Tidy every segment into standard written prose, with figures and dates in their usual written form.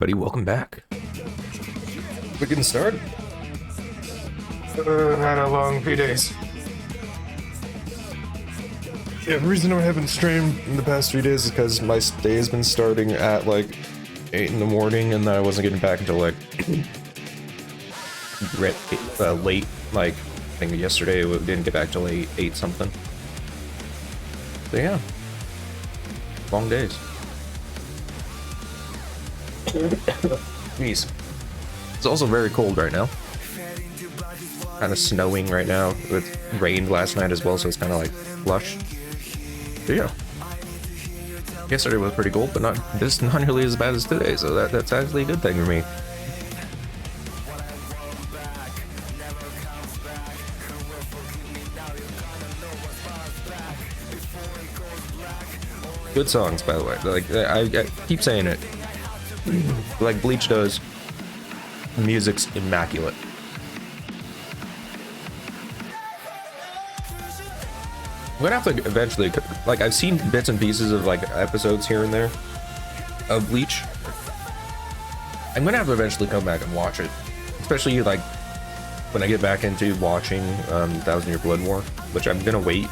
Buddy, welcome back. We're getting started. Had a long few days. Yeah, the reason I haven't streamed in the past few days is because my day has been starting at like 8 in the morning, and then I wasn't getting back until like late. Like I think yesterday we didn't get back till 8 something. So yeah, long days. Jeez. It's also very cold right now. Kind of snowing right now. It rained last night as well, so it's kind of like lush. But yeah. Yesterday was pretty cold, but not nearly as bad as today, so that's actually a good thing for me. Good songs, by the way. Like I keep saying it. Like Bleach does. Music's immaculate. I'm gonna have to eventually, like, I've seen bits and pieces of like episodes here and there of Bleach. I'm gonna have to eventually come back and watch it, especially like when I get back into watching Thousand Year Blood War, which I'm gonna wait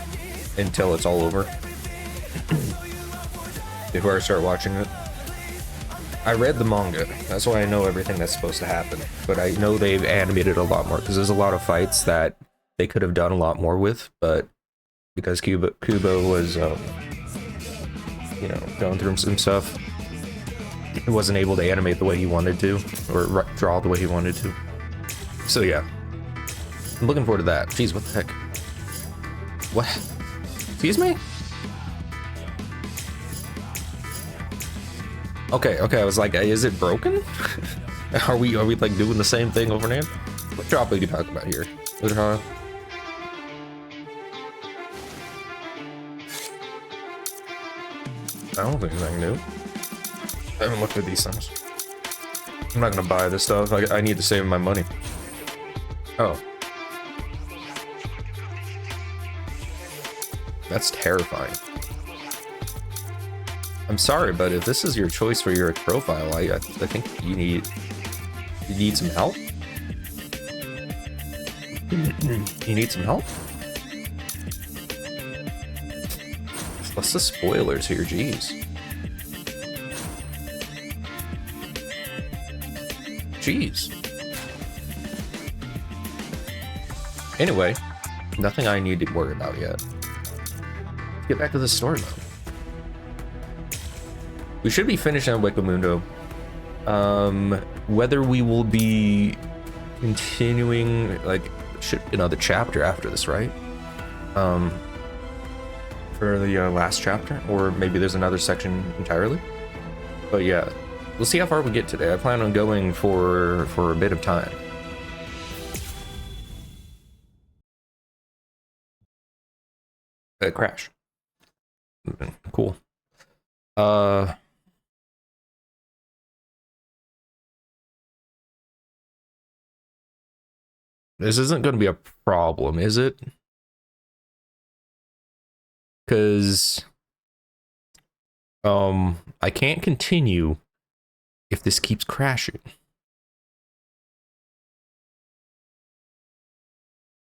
until it's all over before I start watching it. I read the manga, that's why I know everything that's supposed to happen, but I know they've animated a lot more because there's a lot of fights that they could have done a lot more with, but because Kubo was, you know, going through some stuff, he wasn't able to animate the way he wanted to, or draw the way he wanted to. So yeah, I'm looking forward to that. Jeez, what the heck? What? Excuse me? Okay, I was like, is it broken? are we like doing the same thing over and over? What job are you talking about here? Ulquiorra? I don't think anything new. I haven't looked at these things. I'm not gonna buy this stuff. I need to save my money. Oh. That's terrifying. I'm sorry, but if this is your choice for your profile, I think you need some help. You need some help? What's the spoilers here? Jeez. Jeez. Anyway, nothing I need to worry about yet. Let's get back to the story mode. We should be finishing on Wakamundo. Whether we will be continuing, like, another chapter after this, right? For the last chapter, or maybe there's another section entirely. But yeah, we'll see how far we get today. I plan on going for a bit of time. Crash. Cool. This isn't going to be a problem, is it? Because I can't continue if this keeps crashing.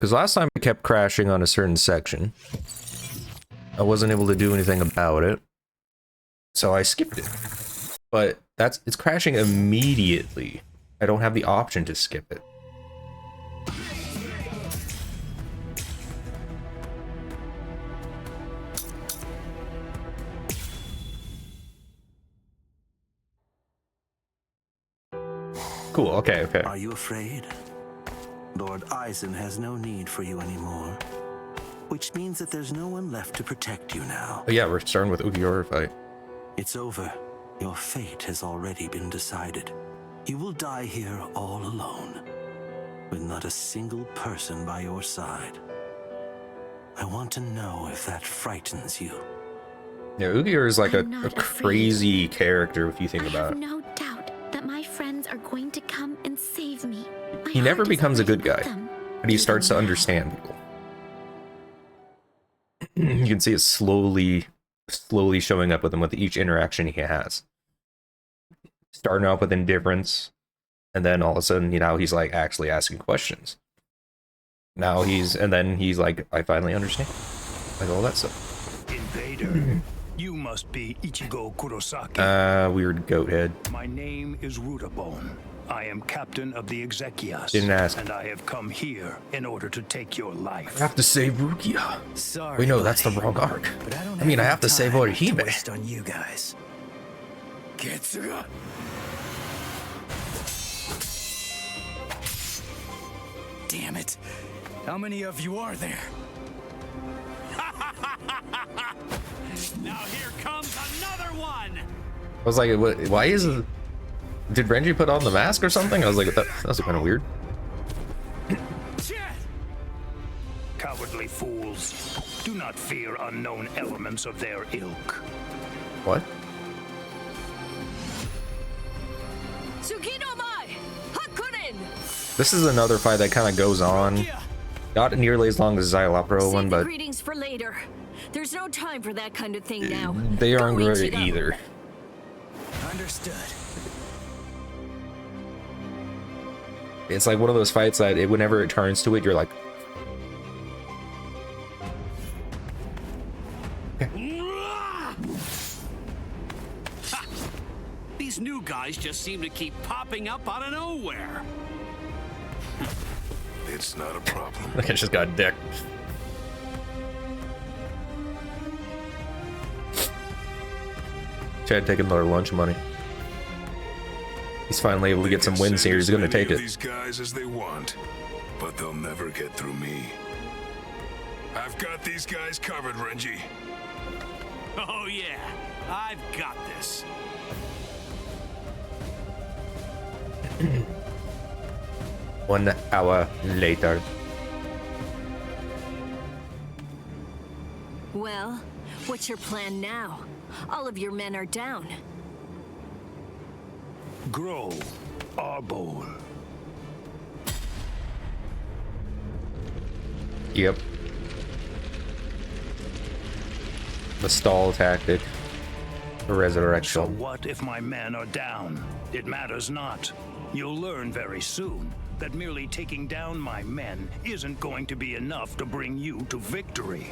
Because last time it kept crashing on a certain section. I wasn't able to do anything about it, so I skipped it. But it's crashing immediately. I don't have the option to skip it. Cool, okay. Are you afraid? Lord Eisen has no need for you anymore. Which means that there's no one left to protect you now. Oh yeah, we're starting with Ulquiorra fight. It's over. Your fate has already been decided. You will die here all alone, with not a single person by your side. I want to know if that frightens you. Yeah, Ulquiorra is like a crazy character if you think about it. No doubt that my friends are going to come and save me. He never becomes a good guy, but he starts to understand people. You can see it slowly showing up with him with each interaction he has. starting out with indifference, and then all of a sudden, he's like actually asking questions. Now and then he's like, I finally understand. Like all that stuff. Invader, you must be Ichigo Kurosaki. Weird goat head. My name is Rudabone. I am captain of the Exekias. Didn't ask. And I have come here in order to take your life. I have to save Rukia. Sorry, Wait, no, that's the wrong arc. but I don't I mean, I have to any save time Orihime. to waste on you guys. Getsuga. Damn it. How many of you are there? Now here comes another one! I was like, why is it... Did Renji put on the mask or something? I was like, that was kind of weird. Cowardly fools. Do not fear unknown elements of their ilk. What? This is another fight that kind of goes on. Not nearly as long as the Xylopro one, but greetings for later. There's no time for that kind of thing now. they aren't Go, great Ichigo. either. Understood. It's like one of those fights that whenever it turns to it, you're like, These new guys just seem to keep popping up out of nowhere. It's not a problem. like I just got decked. Chad taking their lunch money. He's finally able to get some wins here. He's gonna take it. These guys as they want, but they'll never get through me. I've got these guys covered, Renji. Oh yeah, I've got this. 1 hour later. Well, what's your plan now? All of your men are down. Grow, Arbol. Yep. The stall tactic. The So resurrection. what if my men are down? It matters not. You'll learn very soon that merely taking down my men isn't going to be enough to bring you to victory.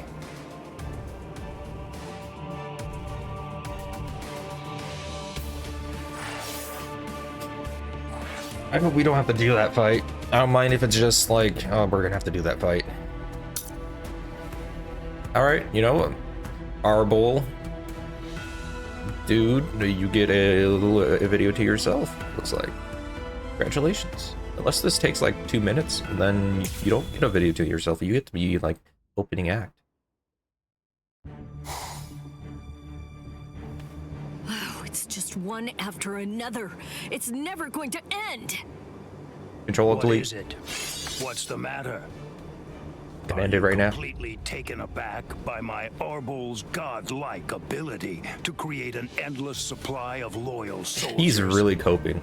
I hope we don't have to do that fight. I don't mind if it's just like, oh, we're gonna have to do that fight. Alright, you know what? Arbol. Dude, you get a video to yourself, looks like. Congratulations. Unless this takes like 2 minutes, and then you don't get a video to yourself, you get to be like opening act. Oh, it's just one after another. It's never going to end. Control What delete. is it? What's the matter? Can end it right now. Completely taken aback by my Arbol's godlike ability to create an endless supply of loyal soldiers. He's really coping.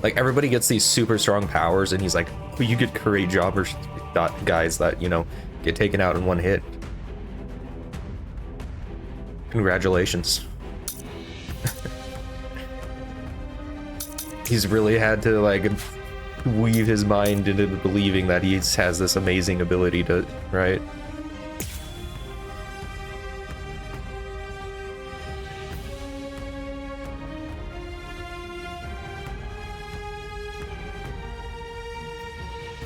Like, everybody gets these super strong powers, and he's like, well, you get great jobbers, guys that, you know, get taken out in one hit. Congratulations. He's really had to, like, weave his mind into believing that he has this amazing ability to, right?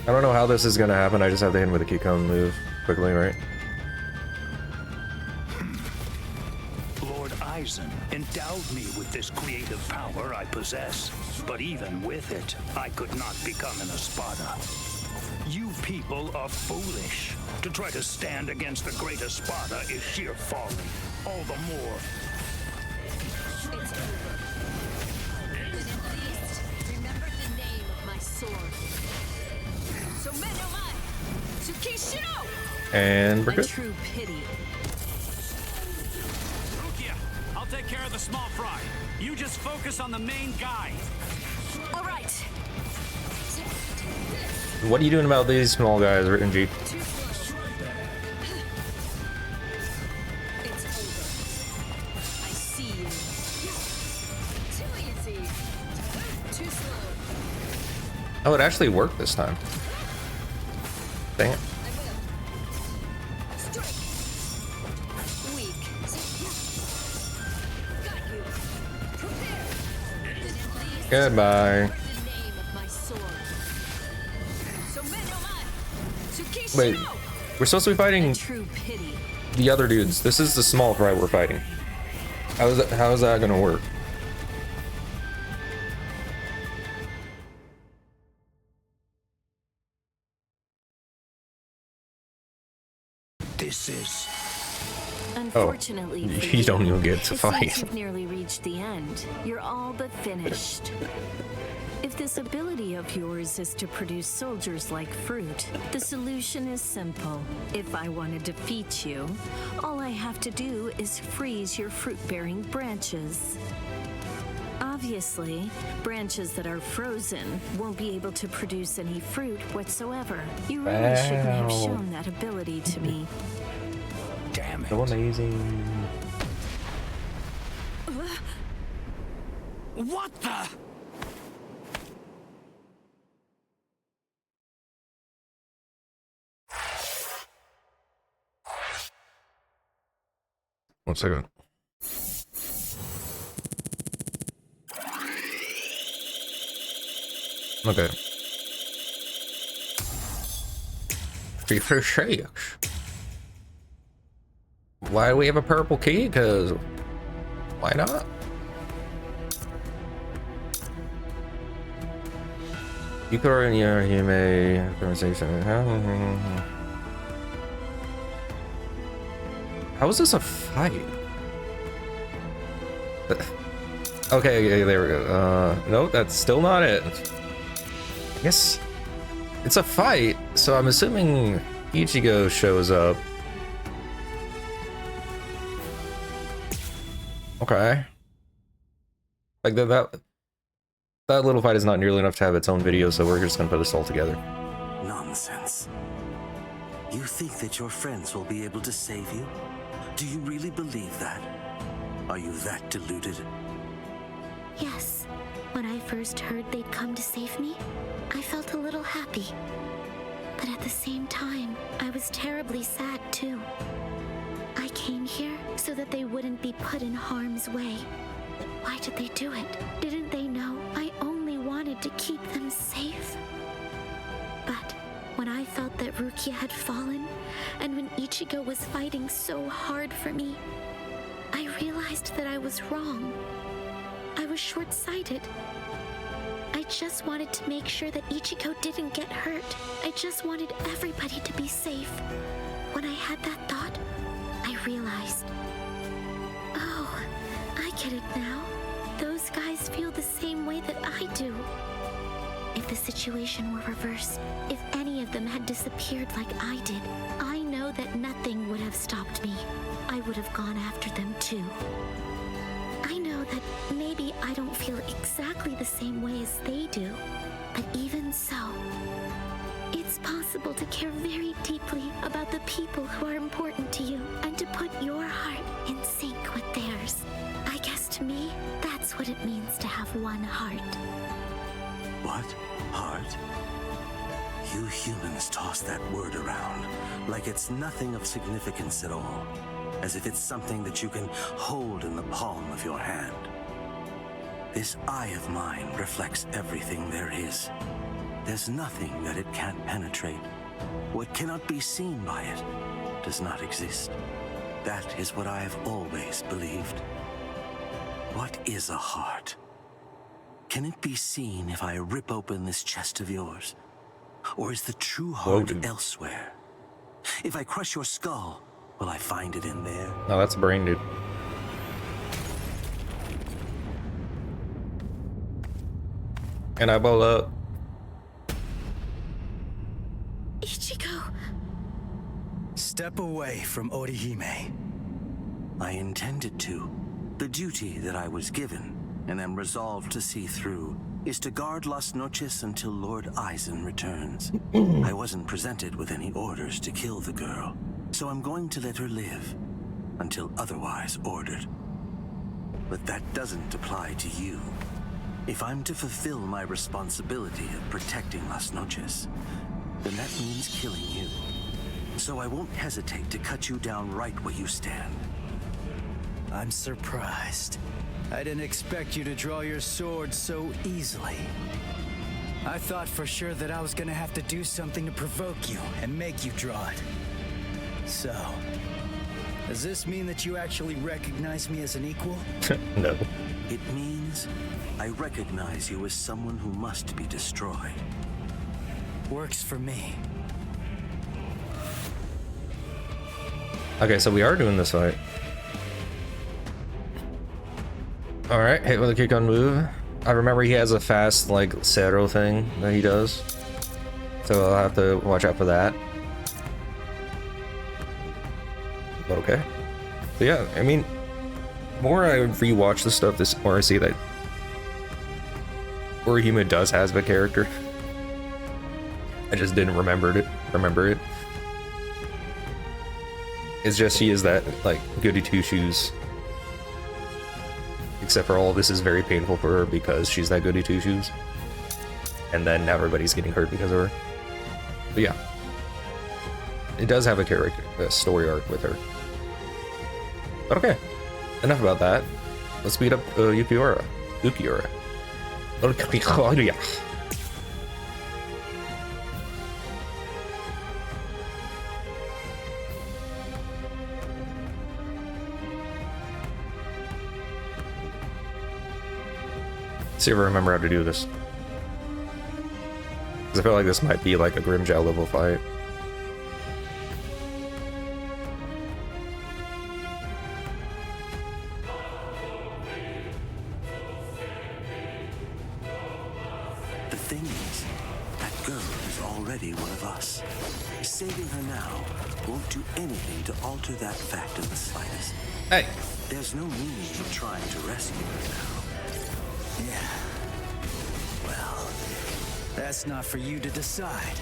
I don't know how this is gonna happen. I just have to hit him with a Kikon move quickly, right? Lord Aizen endowed me with this creative power I possess, but even with it, I could not become an Espada. You people are foolish. To try to stand against the great Espada is sheer folly. All the more. Remember the name of my sword. So Menomai, Tsukishiro. And we're A good. true pity. Rukia, I'll take care of the small fry. You just focus on the main guy. All right. What are you doing about these small guys, Renji? It's over. I see you. Too easy. Oh, it actually worked this time. Dang it. Goodbye. Wait, we're supposed to be fighting the other dudes. This is the small fry we're fighting. How is that gonna work? This is... Unfortunately, you don't even get to it fight. seems you've nearly reached the end. You're all but finished. If this ability of yours is to produce soldiers like fruit, the solution is simple. If I want to defeat you, all I have to do is freeze your fruit-bearing branches. Obviously, branches that are frozen won't be able to produce any fruit whatsoever. You really shouldn't have shown that ability to me. Damn it. So amazing. What the? One second. Okay. Prefer shakes. Why do we have a purple key? Because why not? Ulquiorra and your Hime conversation. How is this a fight? Okay, there we go. No, that's still not it. I guess it's a fight, so I'm assuming Ichigo shows up. Okay. Like that little fight is not nearly enough to have its own video, so we're just gonna put this all together. Nonsense. You think that your friends will be able to save you? Do you really believe that? Are you that deluded? Yes. When I first heard they'd come to save me, I felt a little happy. But at the same time, I was terribly sad too. I came here so that they wouldn't be put in harm's way. Why did they do it? Didn't they know I only wanted to keep them safe? But when I felt that Rukia had fallen, and when Ichigo was fighting so hard for me, I realized that I was wrong. I was short-sighted. I just wanted to make sure that Ichigo didn't get hurt. I just wanted everybody to be safe. When I had that thought, I realized, oh, I get it now. Those guys feel the same way that I do. If the situation were reversed, if any of them had disappeared like I did, I know that nothing would have stopped me. I would have gone after them too. I know that maybe I don't feel exactly the same way as they do, but even so, it's possible to care very deeply about the people who are important to you and to put your heart in sync with theirs. I guess to me, that's what it means to have one heart. What? Heart? You humans toss that word around like it's nothing of significance at all, as if it's something that you can hold in the palm of your hand. This eye of mine reflects everything there is. There's nothing that it can't penetrate. What cannot be seen by it does not exist. That is what I have always believed. What is a heart? Can it be seen if I rip open this chest of yours? Or is the true heart elsewhere? If I crush your skull, will I find it in there? No, that's a brain, dude. And I blow up. Ichigo! Step away from Orihime. I intended to. The duty that I was given, and am resolved to see through, is to guard Las Noches until Lord Aizen returns. I wasn't presented with any orders to kill the girl, so I'm going to let her live, until otherwise ordered. But that doesn't apply to you. If I'm to fulfill my responsibility of protecting Las Noches, then that means killing you. So I won't hesitate to cut you down right where you stand. I'm surprised. I didn't expect you to draw your sword so easily. I thought for sure that I was gonna have to do something to provoke you and make you draw it. So, does this mean that you actually recognize me as an equal? No. It means I recognize you as someone who must be destroyed. Works for me. Okay, so we are doing this fight. Alright, hit with a kick on move. I remember he has a fast, like, Cero thing that he does. So I'll have to watch out for that. But okay. But yeah, I mean, the more I rewatch the stuff, the more I see that Urahima does has a character. I just didn't remember it. It's just she is that, like, goody two-shoes. Except for all of this is very painful for her because she's that goody two-shoes. And then everybody's getting hurt because of her. But yeah. It does have a story arc with her. But okay. Enough about that. Let's beat up Ulquiorra. Ulquiorra. See if I remember how to do this. Because I feel like this might be like a Grimjow level fight. The thing is, that girl is already one of us. Saving her now won't do anything to alter that fact in the slightest. Hey! There's no meaning in trying to rescue her now. Yeah. Well, that's not for you to decide.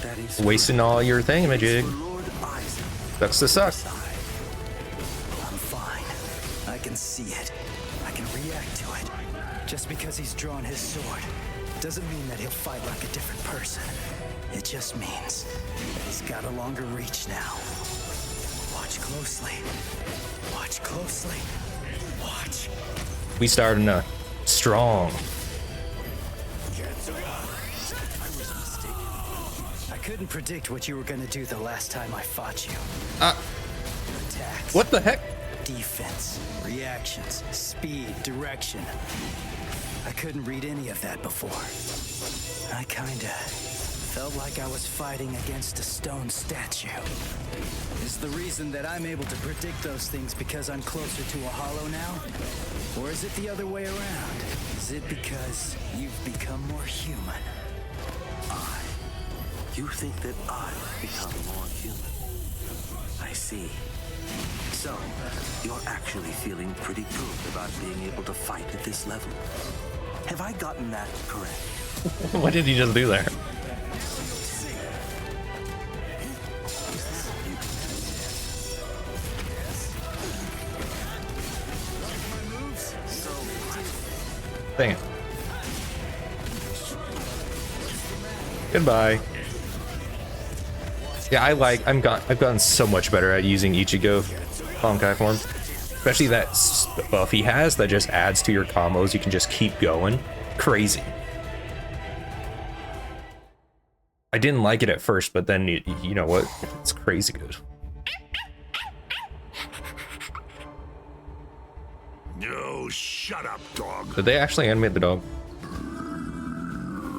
That is Wasting all your thingamajig. for Lord Eisen. Sucks to suck. I'm fine. I can see it. I can react to it. Just because he's drawn his sword doesn't mean that he'll fight like a different person. It just means that he's got a longer reach now. Watch closely. Watch closely. Watch. We starting strong. I couldn't predict what you were gonna do the last time I fought you. Attacks. What the heck? Defense, reactions, speed, direction. I couldn't read any of that before. I kinda felt like I was fighting against a stone statue. Is the reason that I'm able to predict those things because I'm closer to a hollow now? Or is it the other way around? Is it because you've become more human? You think that I've become more human? I see. So, you're actually feeling pretty good about being able to fight at this level. Have I gotten that correct? What did he just do there? Dang it. Goodbye. Yeah, I've gotten so much better at using Ichigo Honkai form. Especially that buff he has that just adds to your combos. You can just keep going. Crazy. I didn't like it at first, but then you know what? It's crazy good. No, shut up, dog. Did they actually animate the dog?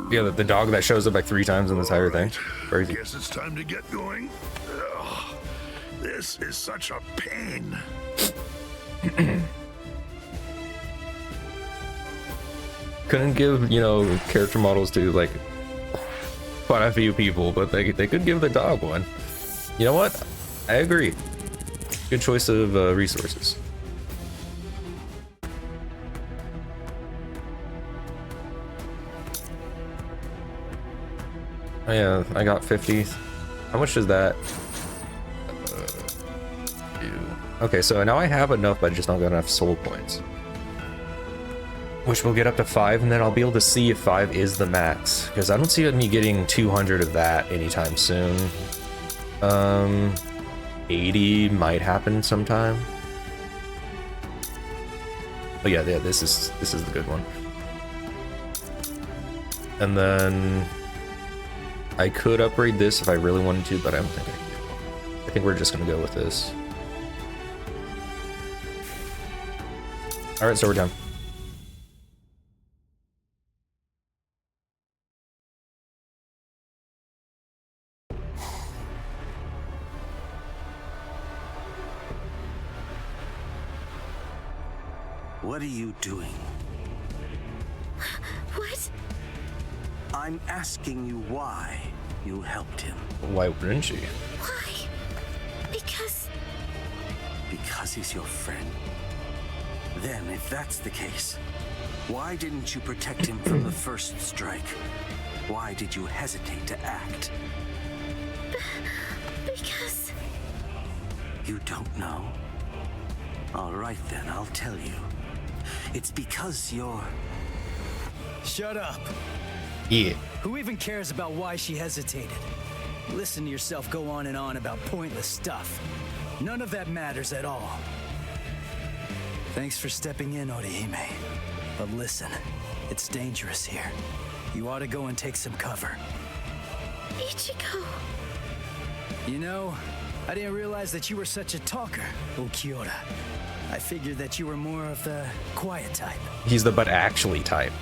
Yeah, the dog that shows up like 3 times in the entire thing. Crazy. Guess it's time to get going. Ugh, this is such a pain. Couldn't give, you know, character models to like quite a few people, but they could give the dog one. You know what? I agree. Good choice of resources. Oh yeah, I got 50. How much does that do? Okay, so now I have enough, but I just don't got enough soul points. which will get up to 5, and then I'll be able to see if 5 is the max, because I don't see me getting 200 of that anytime soon. 80 might happen sometime. But yeah, this is the good one. And then I could upgrade this if I really wanted to, but I don't think I can. I think we're just gonna go with this. Alright, so we're done. What are you doing? What? I'm asking you why you helped him. Why wouldn't she? Why? Because He's your friend? Then, if that's the case, why didn't you protect him from the first strike? Why did you hesitate to act? because You don't know? All right then, I'll tell you. It's because you're... Shut up. Yeah. Who even cares about why she hesitated? Listen to yourself go on and on about pointless stuff. None of that matters at all. Thanks for stepping in, Orihime. But listen, it's dangerous here. You ought to go and take some cover. Ichigo. You know, I didn't realize that you were such a talker, Ulquiorra. I figured that you were more of the quiet type. He's the but actually type.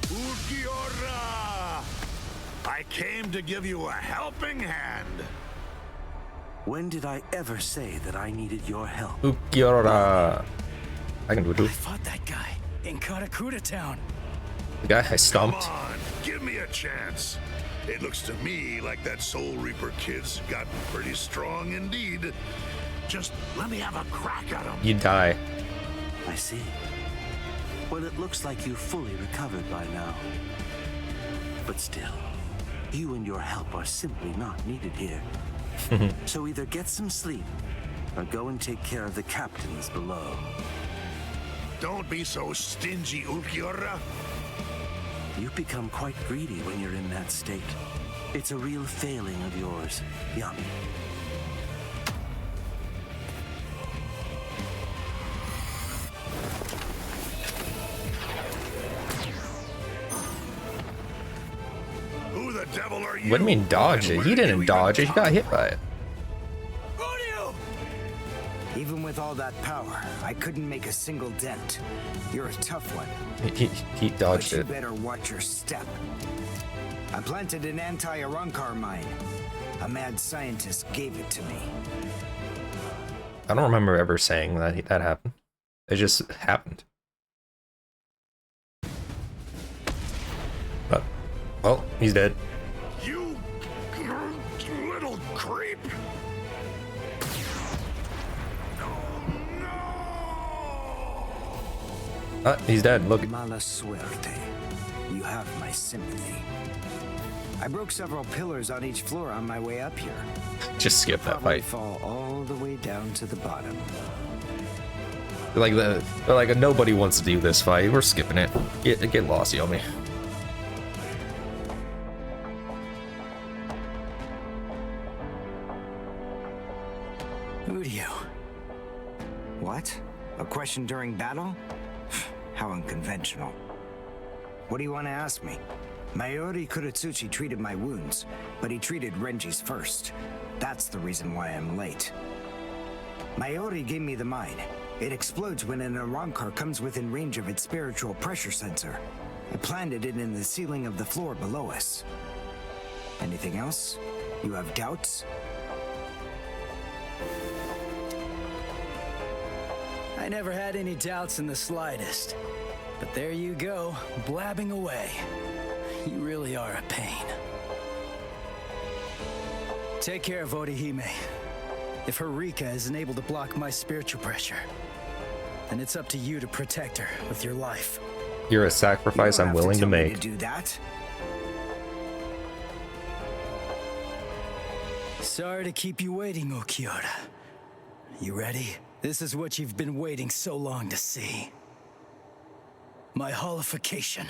Ulquiorra! I came to give you a helping hand. When did I ever say that I needed your help? Ulquiorra. I can do it too. I fought that guy in Karakura Town. The guy I Come stomped. on, give me a chance. It looks to me like that Soul Reaper kid's gotten pretty strong indeed. Just let me have a crack at him. You die. I see. Well, it looks like you've fully recovered by now. But still, you and your help are simply not needed here. So either get some sleep, or go and take care of the captains below. Don't be so stingy, Ulquiorra. You become quite greedy when you're in that state. It's a real failing of yours, Yami. Who the devil are you? What do you mean dodge it? He didn't dodge it. He got hit by it. Even with all that power, I couldn't make a single dent. You're a tough one. He dodged But you it. better watch your step. I planted an anti-Arankar mine. A mad scientist gave it to me. I don't remember ever saying that that happened. It just happened. But, well, he's dead. You little creep. He's dead. Look. Mala suerte. You have my sympathy. I broke several pillars on each floor on my way up here. Just skip that Probably fight. fall all the way down to the bottom. Like nobody wants to do this fight. We're skipping it. Get lost, Yomi. Who do you? What? A question during battle? How unconventional. What do you want to ask me? Mayuri Kuratsuchi treated my wounds, but he treated Renji's first. That's the reason why I'm late. Mayuri gave me the mine. It explodes when an Arankar comes within range of its spiritual pressure sensor. I planted it in the ceiling of the floor below us. Anything else? You have doubts? I never had any doubts in the slightest. But there you go, blabbing away. You really are a pain. Take care of Orihime. If her Rika isn't able to block my spiritual pressure, then it's up to you to protect her with your life. You're a sacrifice I'm willing to make. Do that? Sorry to keep you waiting, Ulquiorra. You ready? This is what you've been waiting so long to see. My holification.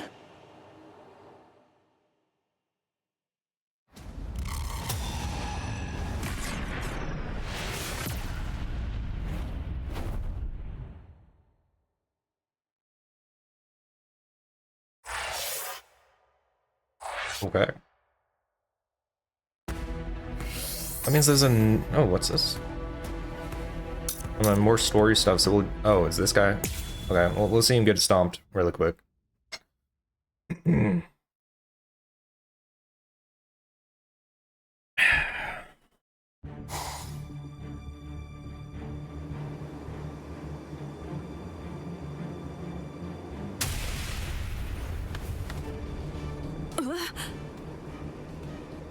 Okay. That means there's an... Oh, what's this? More story stuff, so we'll... Oh, it's this guy? Okay, well, we'll see him get stomped really quick.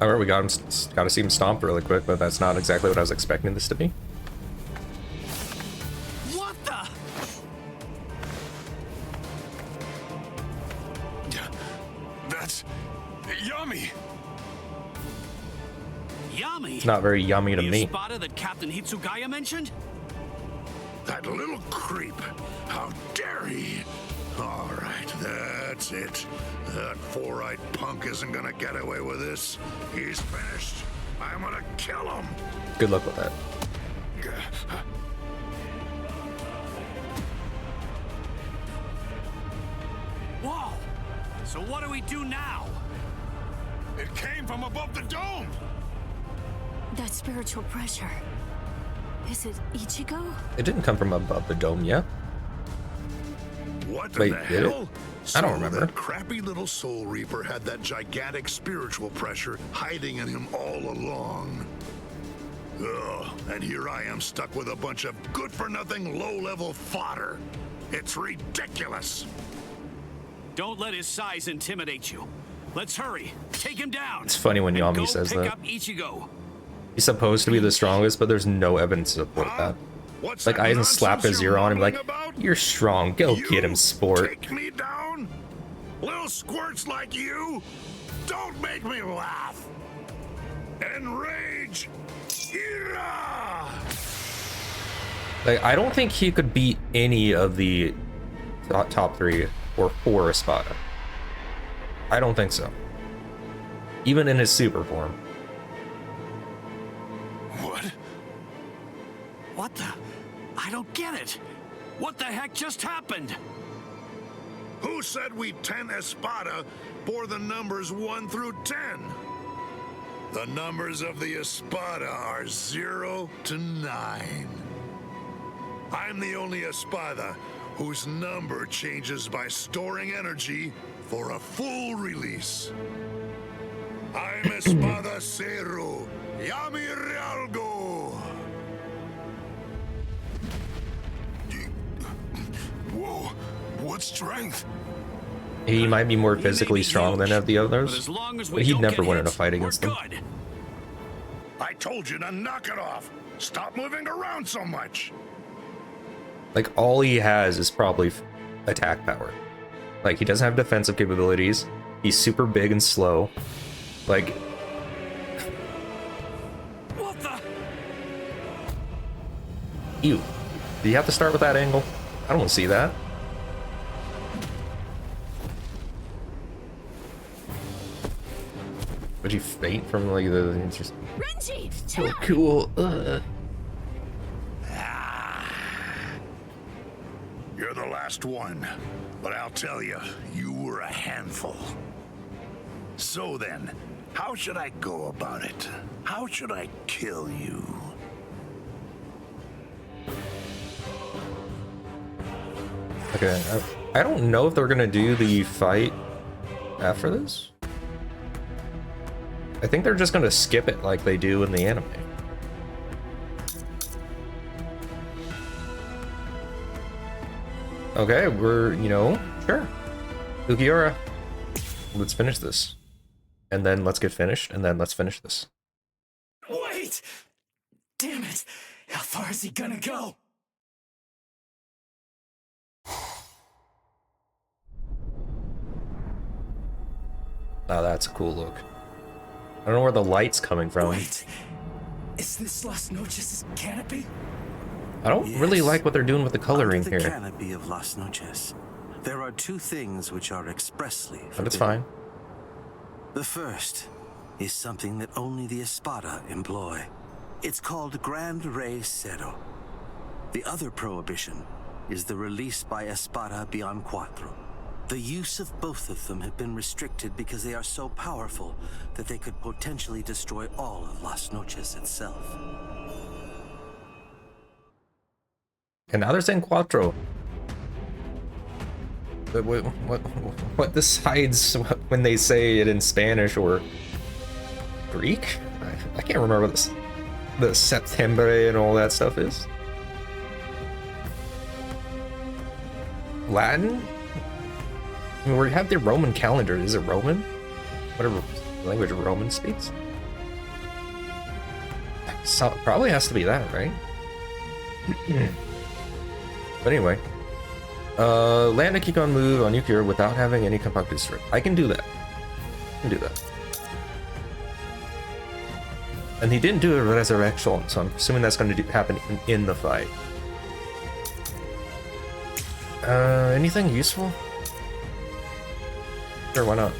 Alright, we got him. Got to see him stomp really quick, but that's not exactly what I was expecting this to be. What the? That's yummy. Yummy. It's not very yummy to The me. Espada that Captain Hitsugaya mentioned? That little creep. How dare he? All right, that's it. That four-eyed punk isn't gonna get away with this. He's finished. I'm gonna kill him. Good luck with that. Whoa. So what do we do now? It came from above the dome. That spiritual pressure. Is it Ichigo? It didn't come from above the dome, yeah? What Wait, the did it? hell? I don't So remember. That crappy little Soul Reaper had that gigantic spiritual pressure hiding in him all along. Ugh, and here I am stuck with a bunch of good-for-nothing, low-level fodder. It's ridiculous. Don't let his size intimidate you. Let's hurry. Take him down. It's funny when And Yami go says pick that. up Ichigo. He's supposed to be the strongest, but there's no evidence to support that. What's Like, that Aizen slapped his nonsense ear you're on him like, mumbling about? you're strong, go You get him, sport. Take me down? Little squirts like you? Don't make me laugh. Enrage! Ira! Like, I don't think he could beat any of the top 3 or 4 Espada. I don't think so. Even in his super form. What? What the? I don't get it. What the heck just happened? Who said we 10 Espada bore the numbers 1 through 10? The numbers of the Espada are 0 to 9. I'm the only Espada whose number changes by storing energy for a full release. I'm Espada Zero, Yami Realgo. Whoa, what strength? He might be more physically strong than the But others, as long as but we he'd don't never get win in a hit, fight we're against them. good. I told you to knock it off. Stop moving around so much. Like, all he has is probably attack power. Like, he doesn't have defensive capabilities. He's super big and slow. Like, What the? ew. Do you have to start with that angle? I don't want to see that. Would you faint from, like, the... Just... Renji! So cool. You're the last one, but I'll tell you, you were a handful. So then, how should I go about it? How should I kill you? Okay, I don't know if they're gonna do the fight after this. I think they're just gonna skip it like they do in the anime. Okay, we're, you know, sure. Ulquiorra, let's finish this. And then let's get finished, and then let's finish this. Wait! Damn it! How far is he gonna go? Oh, that's a cool look. I don't know where the light's coming from. Wait, is this Las Noches' canopy? I don't really like what they're doing with the coloring Under the here. canopy of Las Noches, there are two things which are expressly forbidden. But it's fine. The first is something that only the Espada employ. It's called Grand Rey Cero. The other prohibition is the release by Espada beyond Cuatro. The use of both of them have been restricted because they are so powerful that they could potentially destroy all of Las Noches itself. And now they're saying Cuatro. But what decides when they say it in Spanish or Greek? I can't remember what the Septembre and all that stuff is. Latin? I mean, we have the Roman calendar. Is it Roman? Whatever language Roman speaks? So, probably has to be that, right? But anyway. Land a kick on move on Ulquiorra without having any compacted strip. I can do that. I can do that. And he didn't do a resurrection, so I'm assuming that's going to happen in the fight. Anything useful? Sure, why not?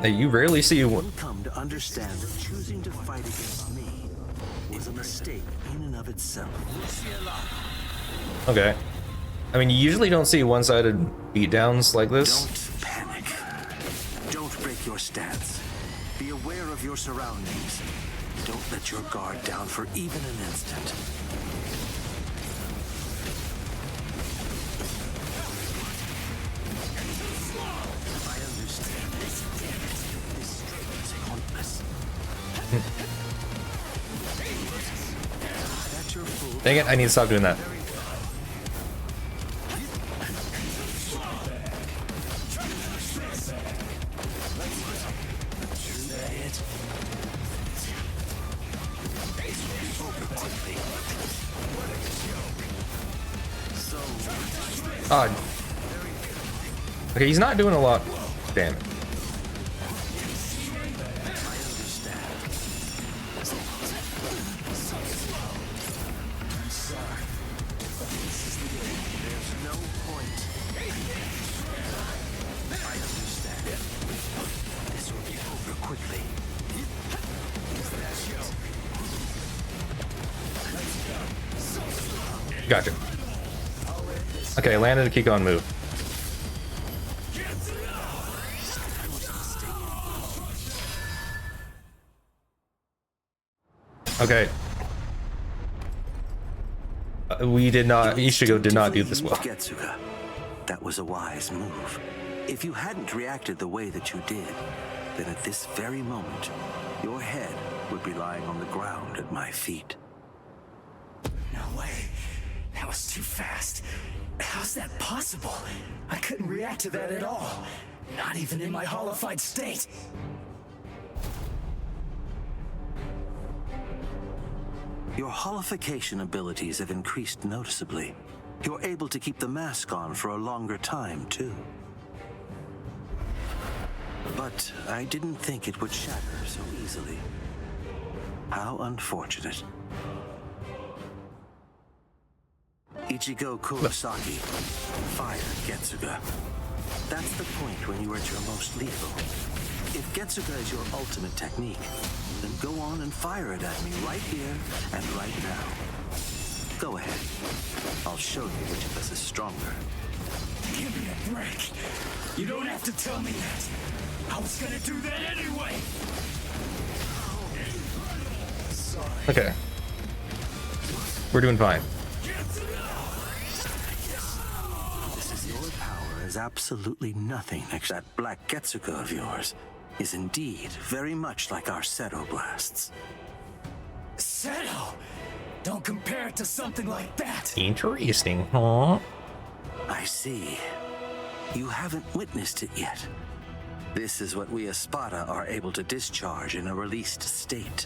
Hey, you rarely see one. You'll come to understand that choosing to fight against me was a mistake in and of itself. Okay. I mean, you usually don't see one-sided beatdowns like this. Don't panic. Don't break your stance. Be aware of your surroundings. Don't let your guard down for even an instant. I understand. This struggle is pointless. That's your fool. Dang it, I need to stop doing that. Okay, he's not doing a lot. Damn it. Gotcha. Okay, landed a kick on move. Okay. We did not, Ichigo did not do this well. Getsuga. That was a wise move. If you hadn't reacted the way that you did, then at this very moment, your head would be lying on the ground at my feet. No way. That was too fast. How's that possible? I couldn't react to that at all. Not even in my hollified state. Your holification abilities have increased noticeably. You're able to keep the mask on for a longer time, too. But I didn't think it would shatter so easily. How unfortunate. Ichigo Kurosaki, fire Getsuga. That's the point when you are at your most lethal. If Getsuga is your ultimate technique, then go on and fire it at me right here and right now. Go ahead. I'll show you which of us is stronger. Give me a break. You don't have to tell me that. I was gonna do that anyway. Okay. We're doing fine. Your power is absolutely nothing except that black Getsuga of yours is indeed very much like our Cero blasts. Cero? Don't compare it to something like that. Interesting, huh? I see. You haven't witnessed it yet. This is what we Espada are able to discharge in a released state.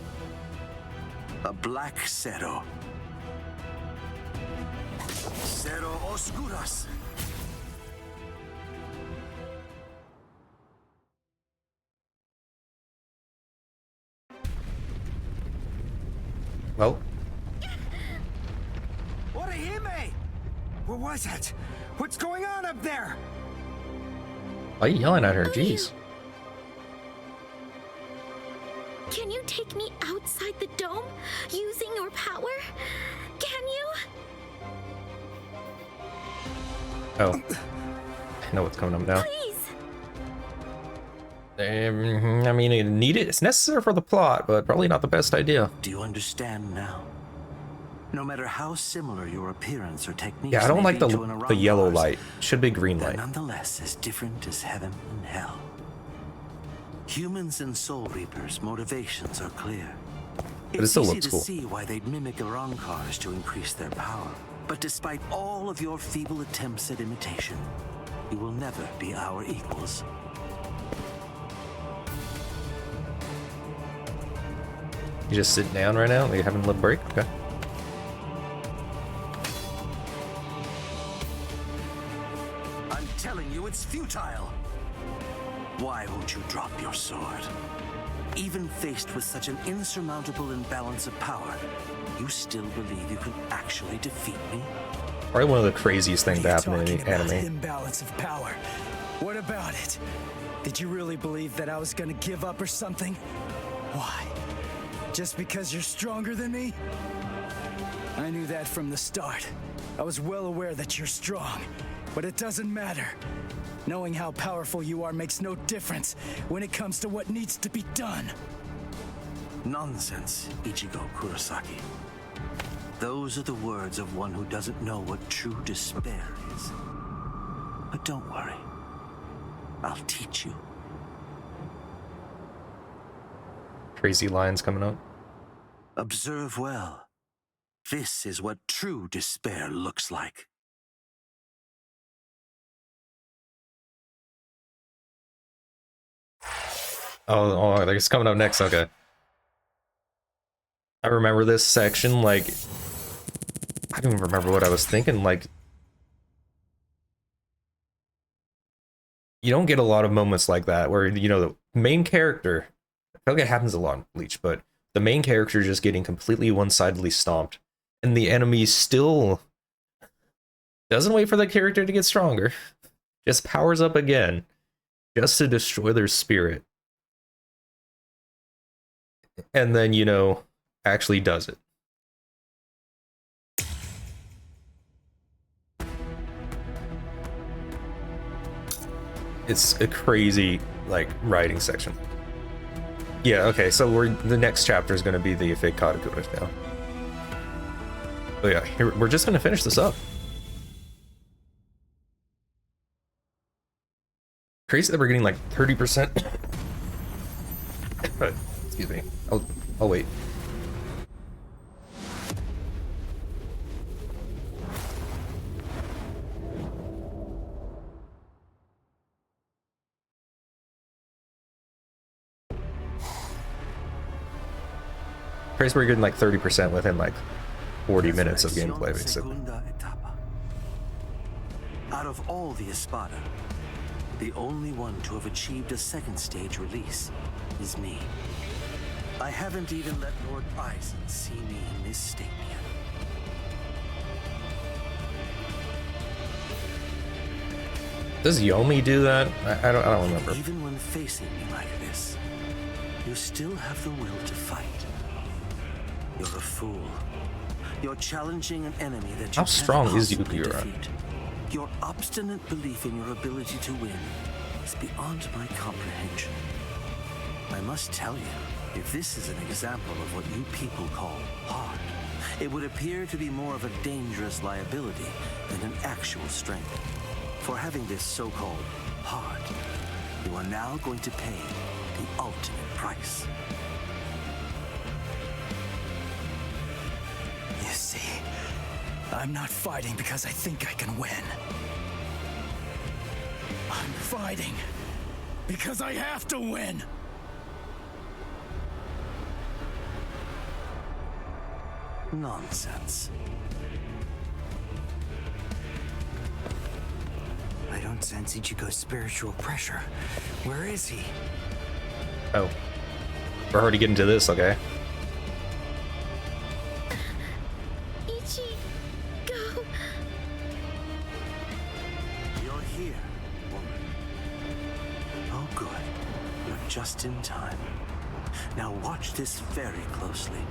A black Cero. Cero Oscuras. Well, Orihime! What was it? What's going on up there? why are you yelling at her? Jeez. Can you take me outside the dome using your power? Can you? Oh. I know what's coming up now. Please. I mean, it's necessary for the plot, but probably not the best idea. Do you understand now? No matter how similar your appearance or techniques Yeah, I don't may like be to an the yellow Arangar's, light. Should be green they're light. nonetheless as different as heaven and hell. Humans and Soul Reapers' motivations are clear. But it still easy looks to cool. see why they'd mimic Arankars to increase their power. But despite all of your feeble attempts at imitation, you will never be our equals. You just sitting down right now? Are you having a little break? Okay. I'm telling you, it's futile. Why won't you drop your sword? Even faced with such an insurmountable imbalance of power, you still believe you can actually defeat me? Probably one of the craziest things to happen in Talking the about anime. imbalance of power. What about it? Did you really believe that I was gonna give up or something? Why? Just because you're stronger than me? I knew that from the start. I was well aware that you're strong, but it doesn't matter. Knowing how powerful you are makes no difference when it comes to what needs to be done. Nonsense, Ichigo Kurosaki. Those are the words of one who doesn't know what true despair is. But don't worry. I'll teach you. Crazy lines coming up. Observe well. This is what true despair looks like. Oh, it's coming up next. Okay. I remember this section, like, I don't even remember what I was thinking, like, you don't get a lot of moments like that where, you know, the main character, I feel like it happens a lot in Bleach, but the main character just getting completely one-sidedly stomped, and the enemy still doesn't wait for the character to get stronger, just powers up again, just to destroy their spirit. And then, you know, actually does it. It's a crazy, like, writing section. Yeah, okay, so the next chapter is going to be the fake Katakura now. But yeah, here, we're just going to finish this up. Crazy that we're getting like 30%. Excuse me. I'll wait. Crazy we're getting like 30% within like 40 minutes of gameplay, basically. Out of all the Espada, the only one to have achieved a second stage release is me. I haven't even let Lord Eisen see me in this state yet. Does Yomi do that? I don't remember. Even when facing me like this, you still have the will to fight. You're a fool. You're challenging an enemy that you How strong is possibly Ulquiorra? defeat. Your obstinate belief in your ability to win is beyond my comprehension. I must tell you, if this is an example of what you people call heart, it would appear to be more of a dangerous liability than an actual strength. For having this so-called heart, you are now going to pay the ultimate price. You see, I'm not fighting because I think I can win. I'm fighting because I have to win. Nonsense. I don't sense Ichigo's spiritual pressure. Where is he? Oh. We're already getting to this, okay? Ichigo. You're here, woman. Oh, good. You're just in time. Now watch this very closely.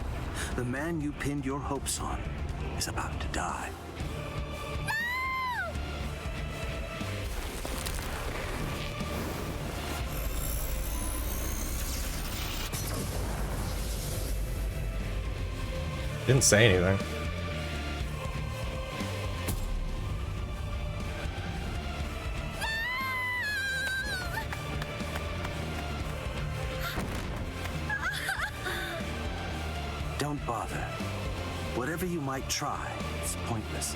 The man you pinned your hopes on is about to die. Didn't say anything. Don't bother. Whatever you might try, it's pointless.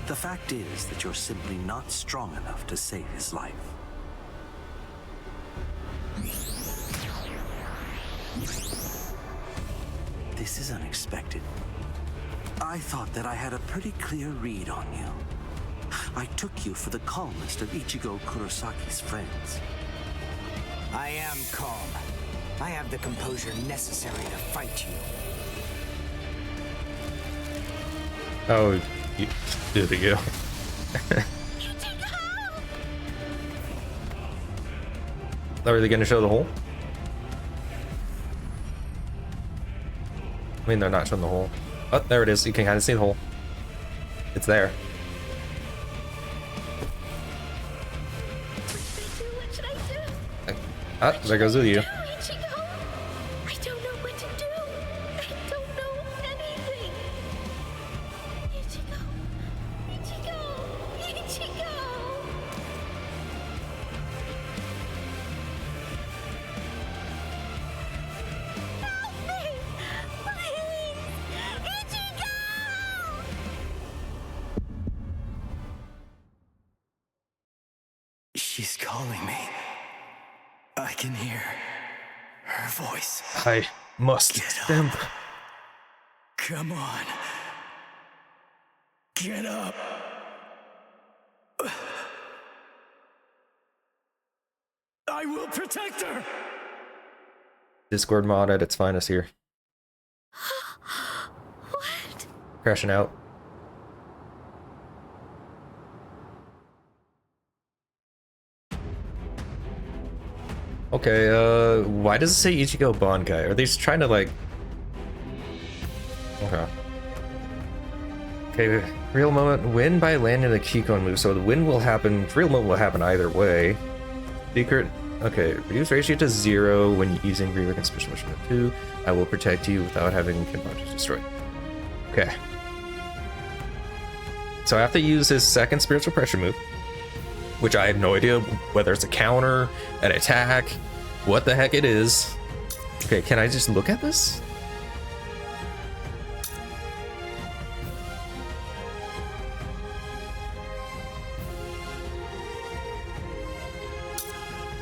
The fact is that you're simply not strong enough to save his life. This is unexpected. I thought that I had a pretty clear read on you. I took you for the calmest of Ichigo Kurosaki's friends. I am calm. I have the composure necessary to fight you. Oh, you. Are they gonna show the hole? I mean, they're not showing the hole. Oh, there it is. You can kind of see the hole. It's there. What should I do? Ah, there goes with you. Ichigo. I don't know what to do. I don't know anything. Ichigo. Help me! Please! Ichigo! She's calling me. I can hear her voice. I must stamp. Come on. Get up. I will protect her. Discord mod at its finest here. What? Crashing out. Okay, why does it say Ichigo Bankai? Are they just trying to like... Okay. Okay, real moment, win by landing the Kikon move, so the win will happen, real moment will happen either way. Secret, okay, reduce ratio to 0 when using Rework and Special Mission 2. I will protect you without having Kinbaku's destroyed. Okay. So I have to use his second spiritual pressure move, which I have no idea whether it's a counter, an attack, what the heck it is. Okay, can I just look at this?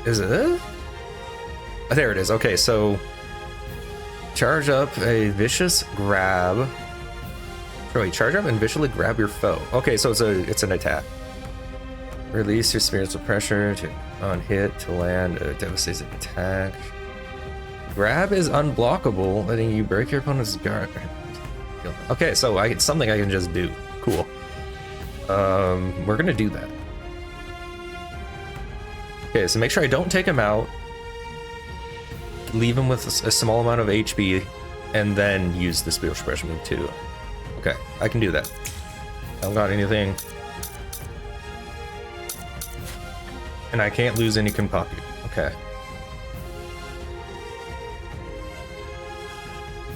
Is it? Oh, there it is. Okay, so charge up a vicious grab. Oh, wait, charge up and viciously grab your foe. Okay, so it's an attack. Release your spiritual pressure on hit to land a devastating attack. Grab is unblockable, letting you break your opponent's guard. Okay, so it's something I can just do. Cool. We're gonna do that. Okay, so make sure I don't take him out. Leave him with a small amount of HP, and then use the spiritual pressure move too. Okay, I can do that. I don't got anything. And I can't lose any Kinpaku. Okay.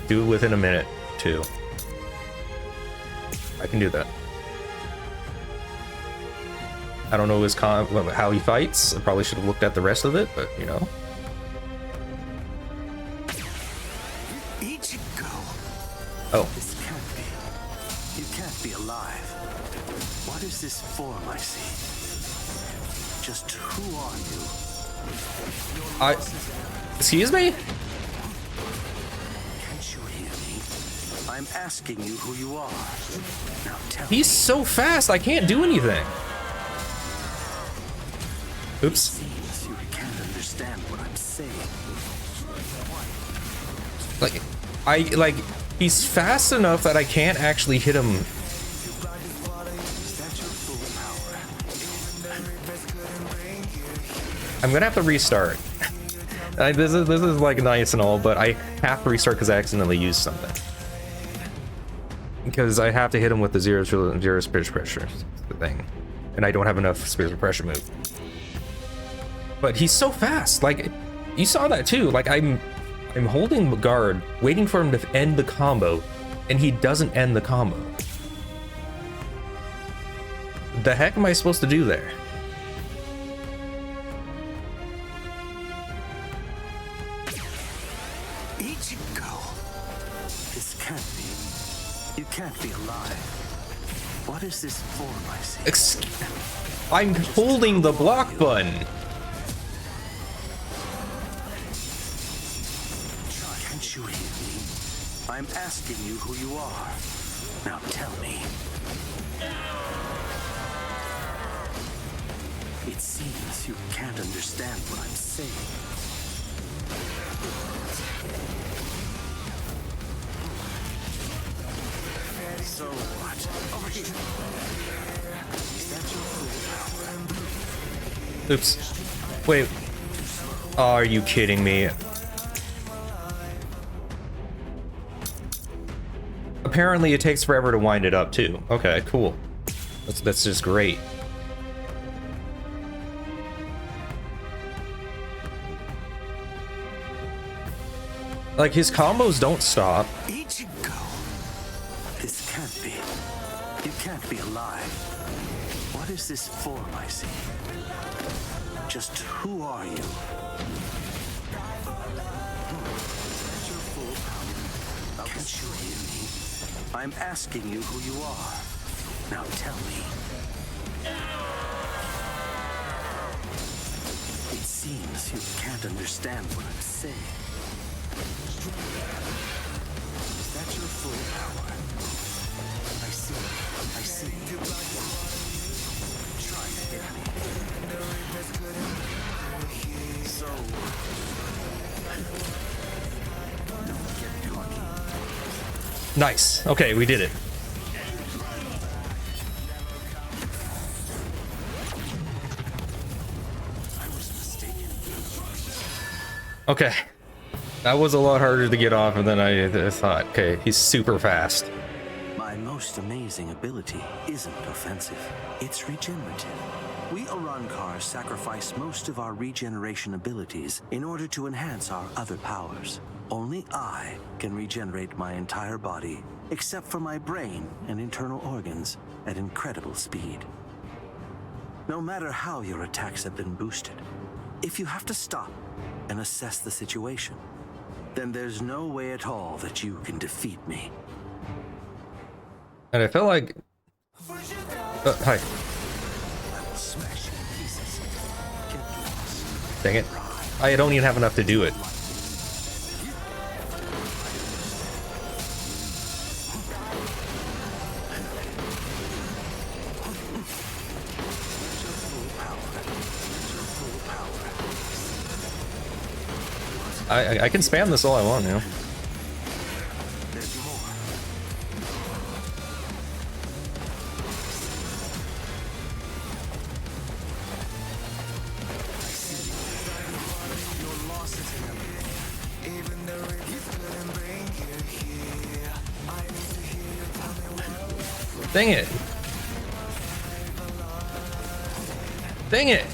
Do it within a minute, too. I can do that. I don't know how he fights. I probably should have looked at the rest of it, but you know. Ichigo! Oh. This can't be. You can't be alive. What is this form I see? Just who are you? Excuse me? Can't you hear me? I'm asking you who you are. Now tell He's me. so fast, I can't do anything. Oops. Seems you can't understand what I'm saying. Like, he's fast enough that I can't actually hit him. I'm gonna have to restart. This is like nice and all, but I have to restart because I accidentally used something. Because I have to hit him with the zero spiritual pressure thing, and I don't have enough spiritual pressure move. But he's so fast. Like, you saw that too. Like, I'm holding guard, waiting for him to end the combo, and he doesn't end the combo. The heck am I supposed to do there? Ichigo! This can't be. You can't be alive. What is this form I see? I'm holding the block button. Can't you hear me? I'm asking you who you are. Now tell me. It seems you can't understand what I'm saying. So what? Over here. Is that your full power? Oops. Wait. Are you kidding me? Apparently it takes forever to wind it up too. Okay, cool. That's just great. Like, his combos don't stop. Ichigo! This can't be. You can't be alive. What is this form I see? Just who are you? Can't you hear me? I'm asking you who you are. Now tell me. It seems you can't understand what I'm saying. Is that your full power? I see. I see. Try to hit me. So. Don't get cocky. Nice. Okay, we did it. I was mistaken. Okay. That was a lot harder to get off than I thought. Okay, he's super fast. My most amazing ability isn't offensive. It's regenerative. We Urankars sacrifice most of our regeneration abilities in order to enhance our other powers. Only I can regenerate my entire body, except for my brain and internal organs, at incredible speed. No matter how your attacks have been boosted, if you have to stop and assess the situation, then there's no way at all that you can defeat me. And I felt like... hi. I will smash you in pieces. Get lost. Dang it. I don't even have enough to do it. I can spam this all I want now. There's more. Your loss is inevitable. Even the rivers couldn't bring you here. I need to hear you tell me what. Dang it. Dang it.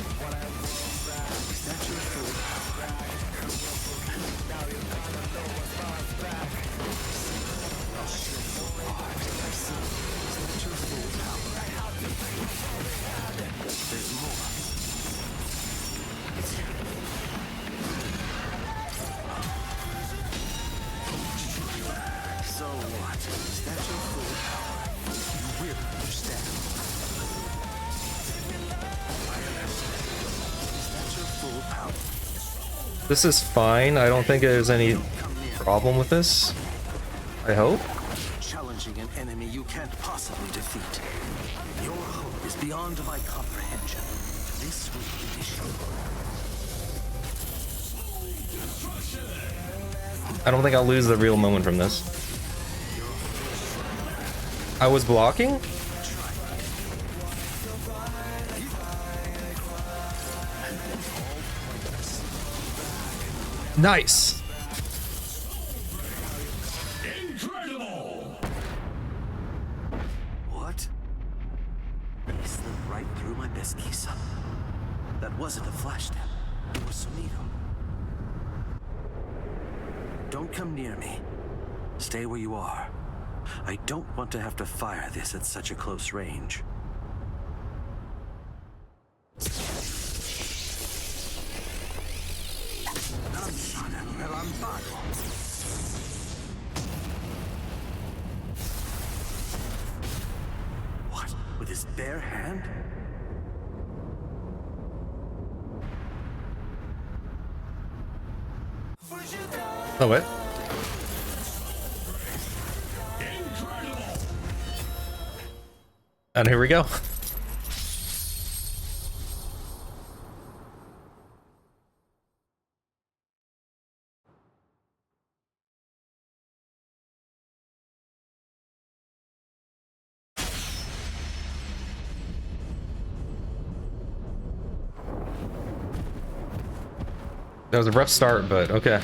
So what? Is that your full power? You really understand? I understand. Is that your full power? This is fine. I don't think there's any problem with this. I hope. Challenging an enemy you can't possibly defeat. Your hope is beyond my comprehension. This will finish you. I don't think I'll lose the real moment from this. I was blocking? Nice. Incredible! What? He slid right through my pesquisa. That wasn't a flash step. It was sonido. Don't come near me. Stay where you are. I don't want to have to fire this at such a close range. What? With his bare hand? Oh, what? And here we go. That was a rough start, but okay.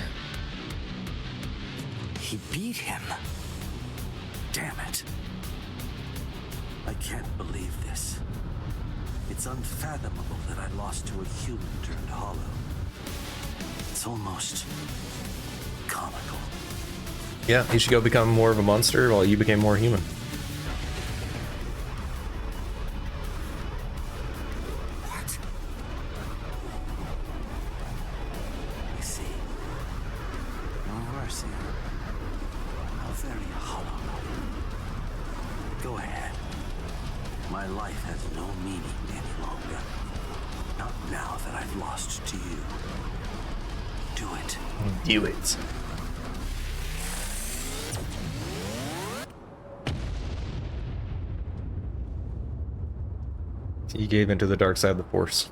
He beat him. Damn it. I can't believe this. It's unfathomable that I lost to a human turned hollow. It's almost comical. Yeah, Ichigo become more of a monster while you became more human. What? You see, no mercy. How very hollow. Go ahead. My life has no meaning any longer. Not now that I've lost to you. Do it. Do it. He gave into the dark side of the Force.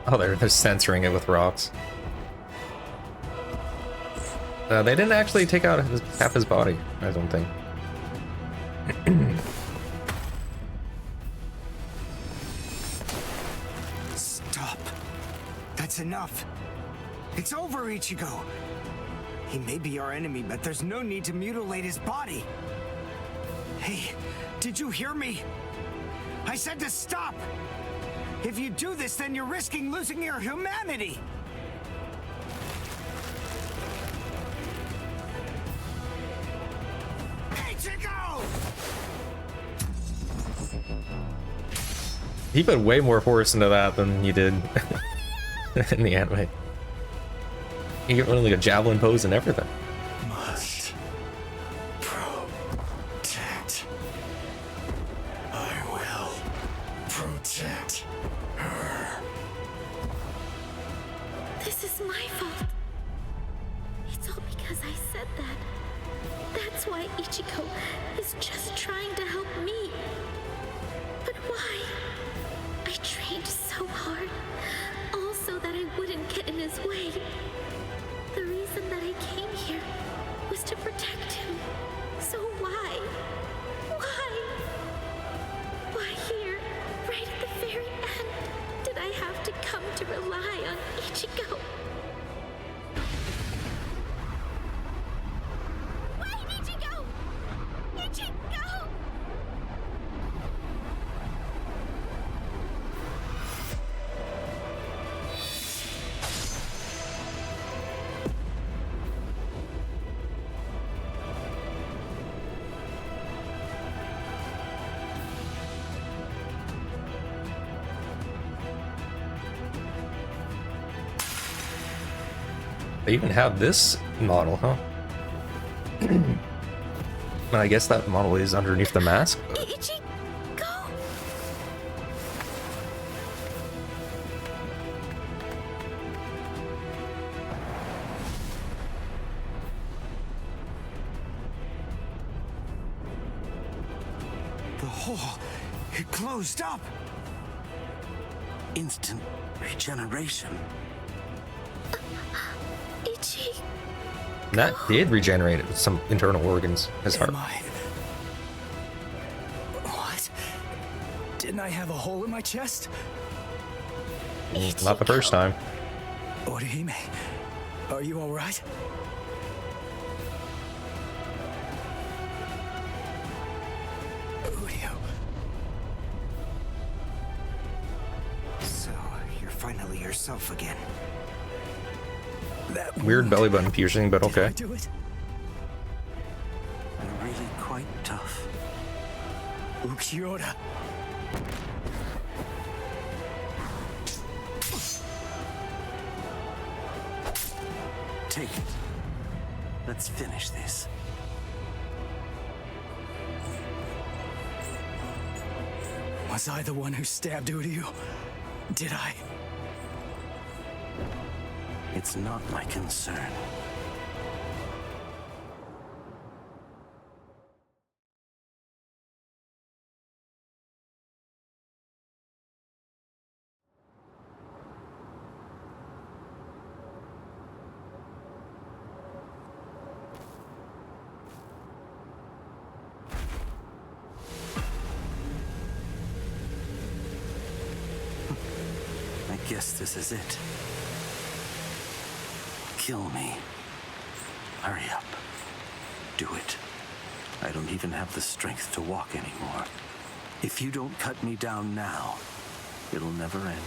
Oh, they're censoring it with rocks. They didn't actually take out half his body, I don't think. Stop. That's enough. It's over, Ichigo. He may be our enemy, but there's no need to mutilate his body. Hey, did you hear me? I said to stop! If you do this, then you're risking losing your humanity! Ichigo! He put way more force into that than you did in the anime. He got like a javelin pose and everything. Must protect. I will protect her. This is my fault. It's all because I said that. That's why Ichigo is just trying to help me. But why? I trained so hard, all so that I wouldn't get in his way. The reason that I came here was to protect him. So why? Why here, right at the very end, did I have to come to rely on Ichigo? Wait, Ichigo! Ichigo! They even have this model, huh? I guess that model is underneath the mask. But... Ichigo! hole, it closed up. Instant regeneration. Ichi. That did regenerate some internal organs, his heart. What? Didn't I have a hole in my chest? Not the first time. Orihime, are you alright? Udio. So, you're finally yourself again. That Weird wound. belly button piercing, but Did okay. I do it? Really quite tough. Ulquiorra. Take it. Let's finish this. Was I the one who stabbed Udio? Did I? It's not my concern. I guess this is it. Kill me. Hurry up. Do it. I don't even have the strength to walk anymore. If you don't cut me down now, it'll never end.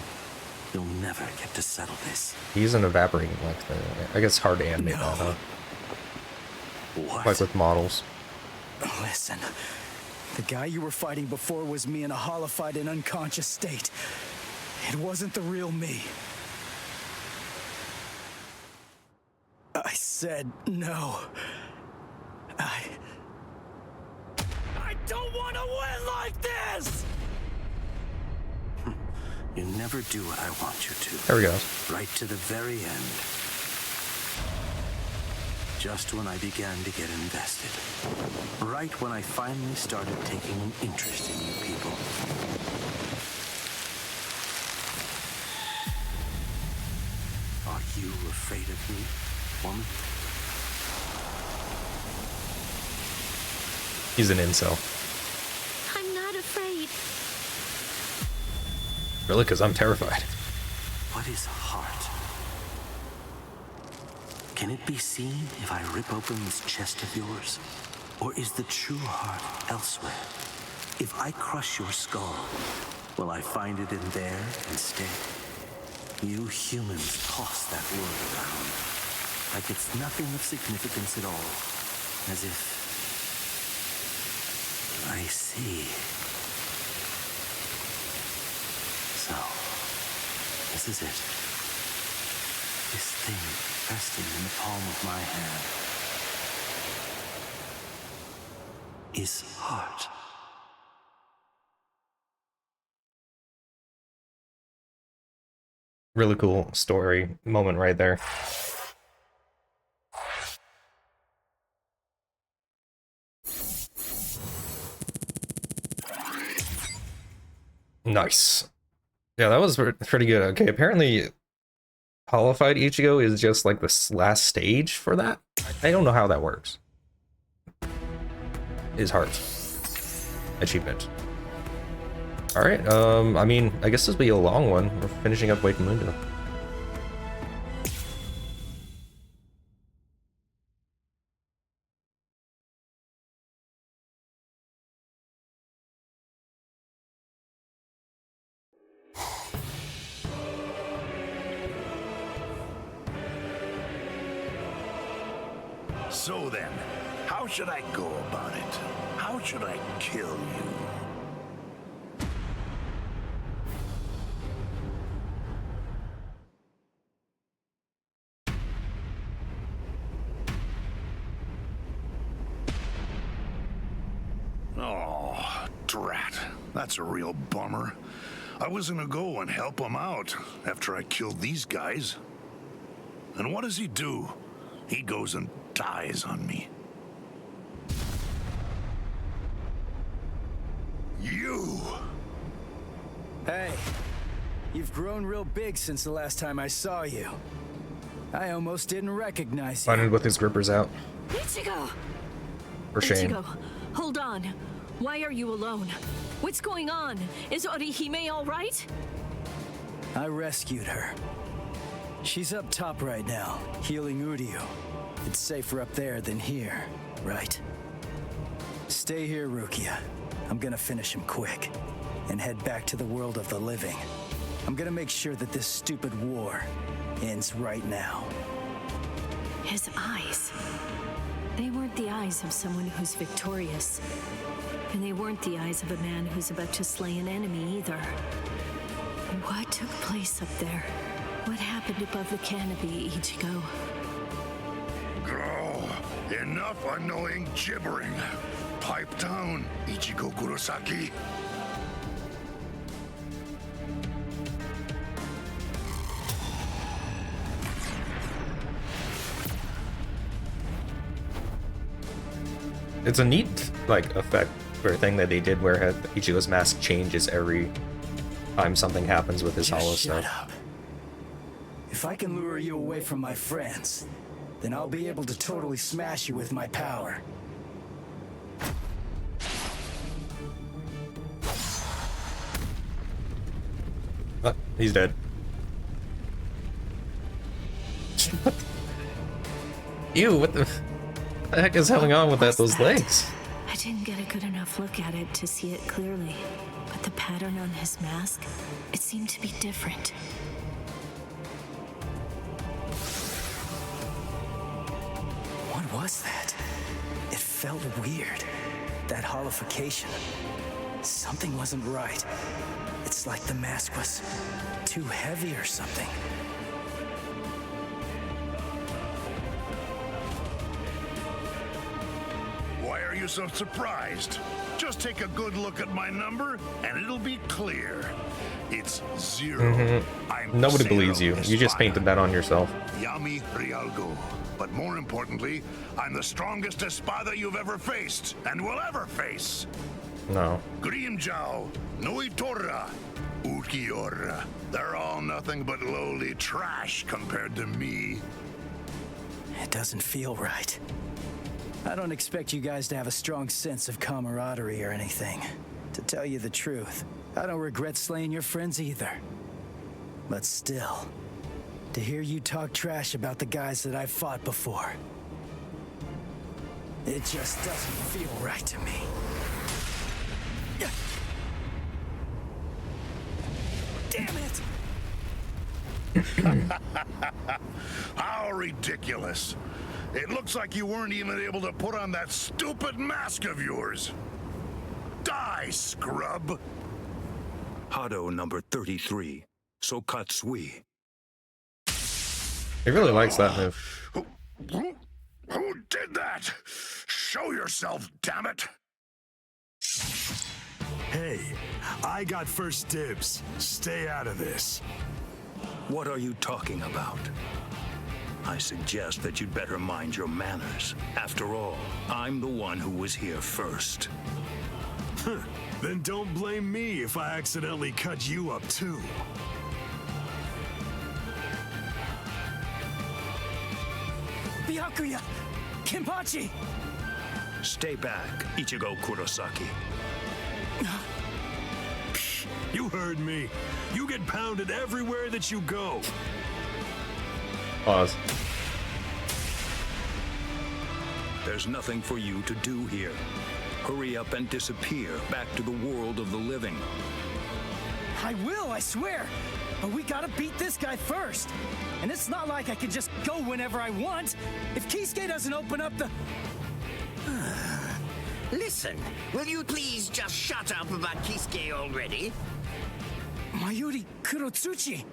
You'll never get to settle this. He's an evaporating like thing. I guess it's hard to animate that, huh? What? Like with models. Listen, the guy you were fighting before was me in a hollified and unconscious state. It wasn't the real me. I said no. I don't want to win like this! You never do what I want you to. There we go. Right to the very end. Just when I began to get invested. Right when I finally started taking an interest in you people. Are you afraid of me, woman? He's an incel. I'm not afraid. Really? Because I'm terrified. What is heart? Can it be seen if I rip open this chest of yours? Or is the true heart elsewhere? If I crush your skull, will I find it in there instead? You humans toss that word around like it's nothing of significance at all. As if... I see. So, this is it. This thing resting in the palm of my hand is heart. Really cool story moment right there. Nice. Yeah, that was pretty good. Okay, apparently Hollified Ichigo is just like the last stage for that. I don't know how that works. His heart. Achievement. Alright, I mean, I guess this will be a long one. We're finishing up Wake Mundo. So then, how should I go about it? How should I kill you? Oh, drat. That's a real bummer. I was gonna go and help him out after I killed these guys. And what does he do? He goes and dies on me. Hey, you've grown real big since the last time I saw you. I almost didn't recognize you. Finding with his grippers out. Ichigo! For shame. Ichigo, hold on. Why are you alone? What's going on? Is Orihime all right? I rescued her. She's up top right now, healing Uryu. It's safer up there than here, right? Stay here, Rukia. I'm gonna finish him quick and head back to the world of the living. I'm gonna make sure that this stupid war ends right now. His eyes. They weren't the eyes of someone who's victorious. And they weren't the eyes of a man who's about to slay an enemy either. What took place up there? What happened above the canopy, Ichigo? Oh, enough annoying gibbering. Pipe down, Ichigo Kurosaki. It's a neat, like, effect or thing that they did where Ichigo's mask changes every time something happens with his hollow Just shut stuff. up. If I can lure you away from my friends, then I'll be able to totally smash you with my power. He's dead. Ew, what the heck is going on with those legs? I didn't get a good enough look at it to see it clearly, but the pattern on his mask, it seemed to be different. What was that? It felt weird. That hollification. Something wasn't right. It's like the mask was too heavy or something. Why are you so surprised? Just take a good look at my number, and it'll be clear. It's 0. I'm Nobody Zero believes you. You just Espada. painted that on yourself. Yami Rialgo. But more importantly, I'm the strongest Espada you've ever faced, and will ever face. No. Grimjao, Ulquiorra, Ulquiorra. They're all nothing but lowly trash compared to me. It doesn't feel right. I don't expect you guys to have a strong sense of camaraderie or anything. To tell you the truth, I don't regret slaying your friends either. But still, to hear you talk trash about the guys that I've fought before, it just doesn't feel right to me. Damn it! How ridiculous. It looks like you weren't even able to put on that stupid mask of yours. Die, scrub! Hado number 33, Sokatsui. He really likes that move. Who did that? Show yourself, damn it! Hey, I got first dibs. Stay out of this. What are you talking about? I suggest that you'd better mind your manners. After all, I'm the one who was here first. Then don't blame me if I accidentally cut you up too. Byakuya! Kenpachi! Stay back, Ichigo Kurosaki. You heard me. You get pounded everywhere that you go. Pause. There's nothing for you to do here. Hurry up and disappear back to the world of the living. I will, I swear! But we gotta beat this guy first! And it's not like I can just go whenever I want! If Kisuke doesn't open up the... Listen, will you please just shut up about Kisuke already? Mayuri Kurotsuchi!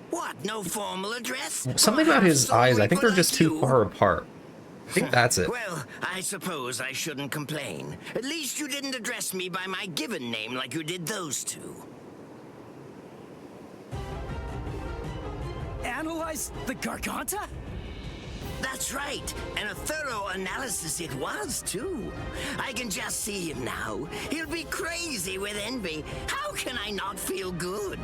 What, no formal address? Something about his eyes, I think they're just too far apart. I think that's it. Well, I suppose I shouldn't complain. At least you didn't address me by my given name like you did those two. Analyze the Garganta? That's right, and a thorough analysis it was, too. I can just see him now. He'll be crazy with envy. How can I not feel good?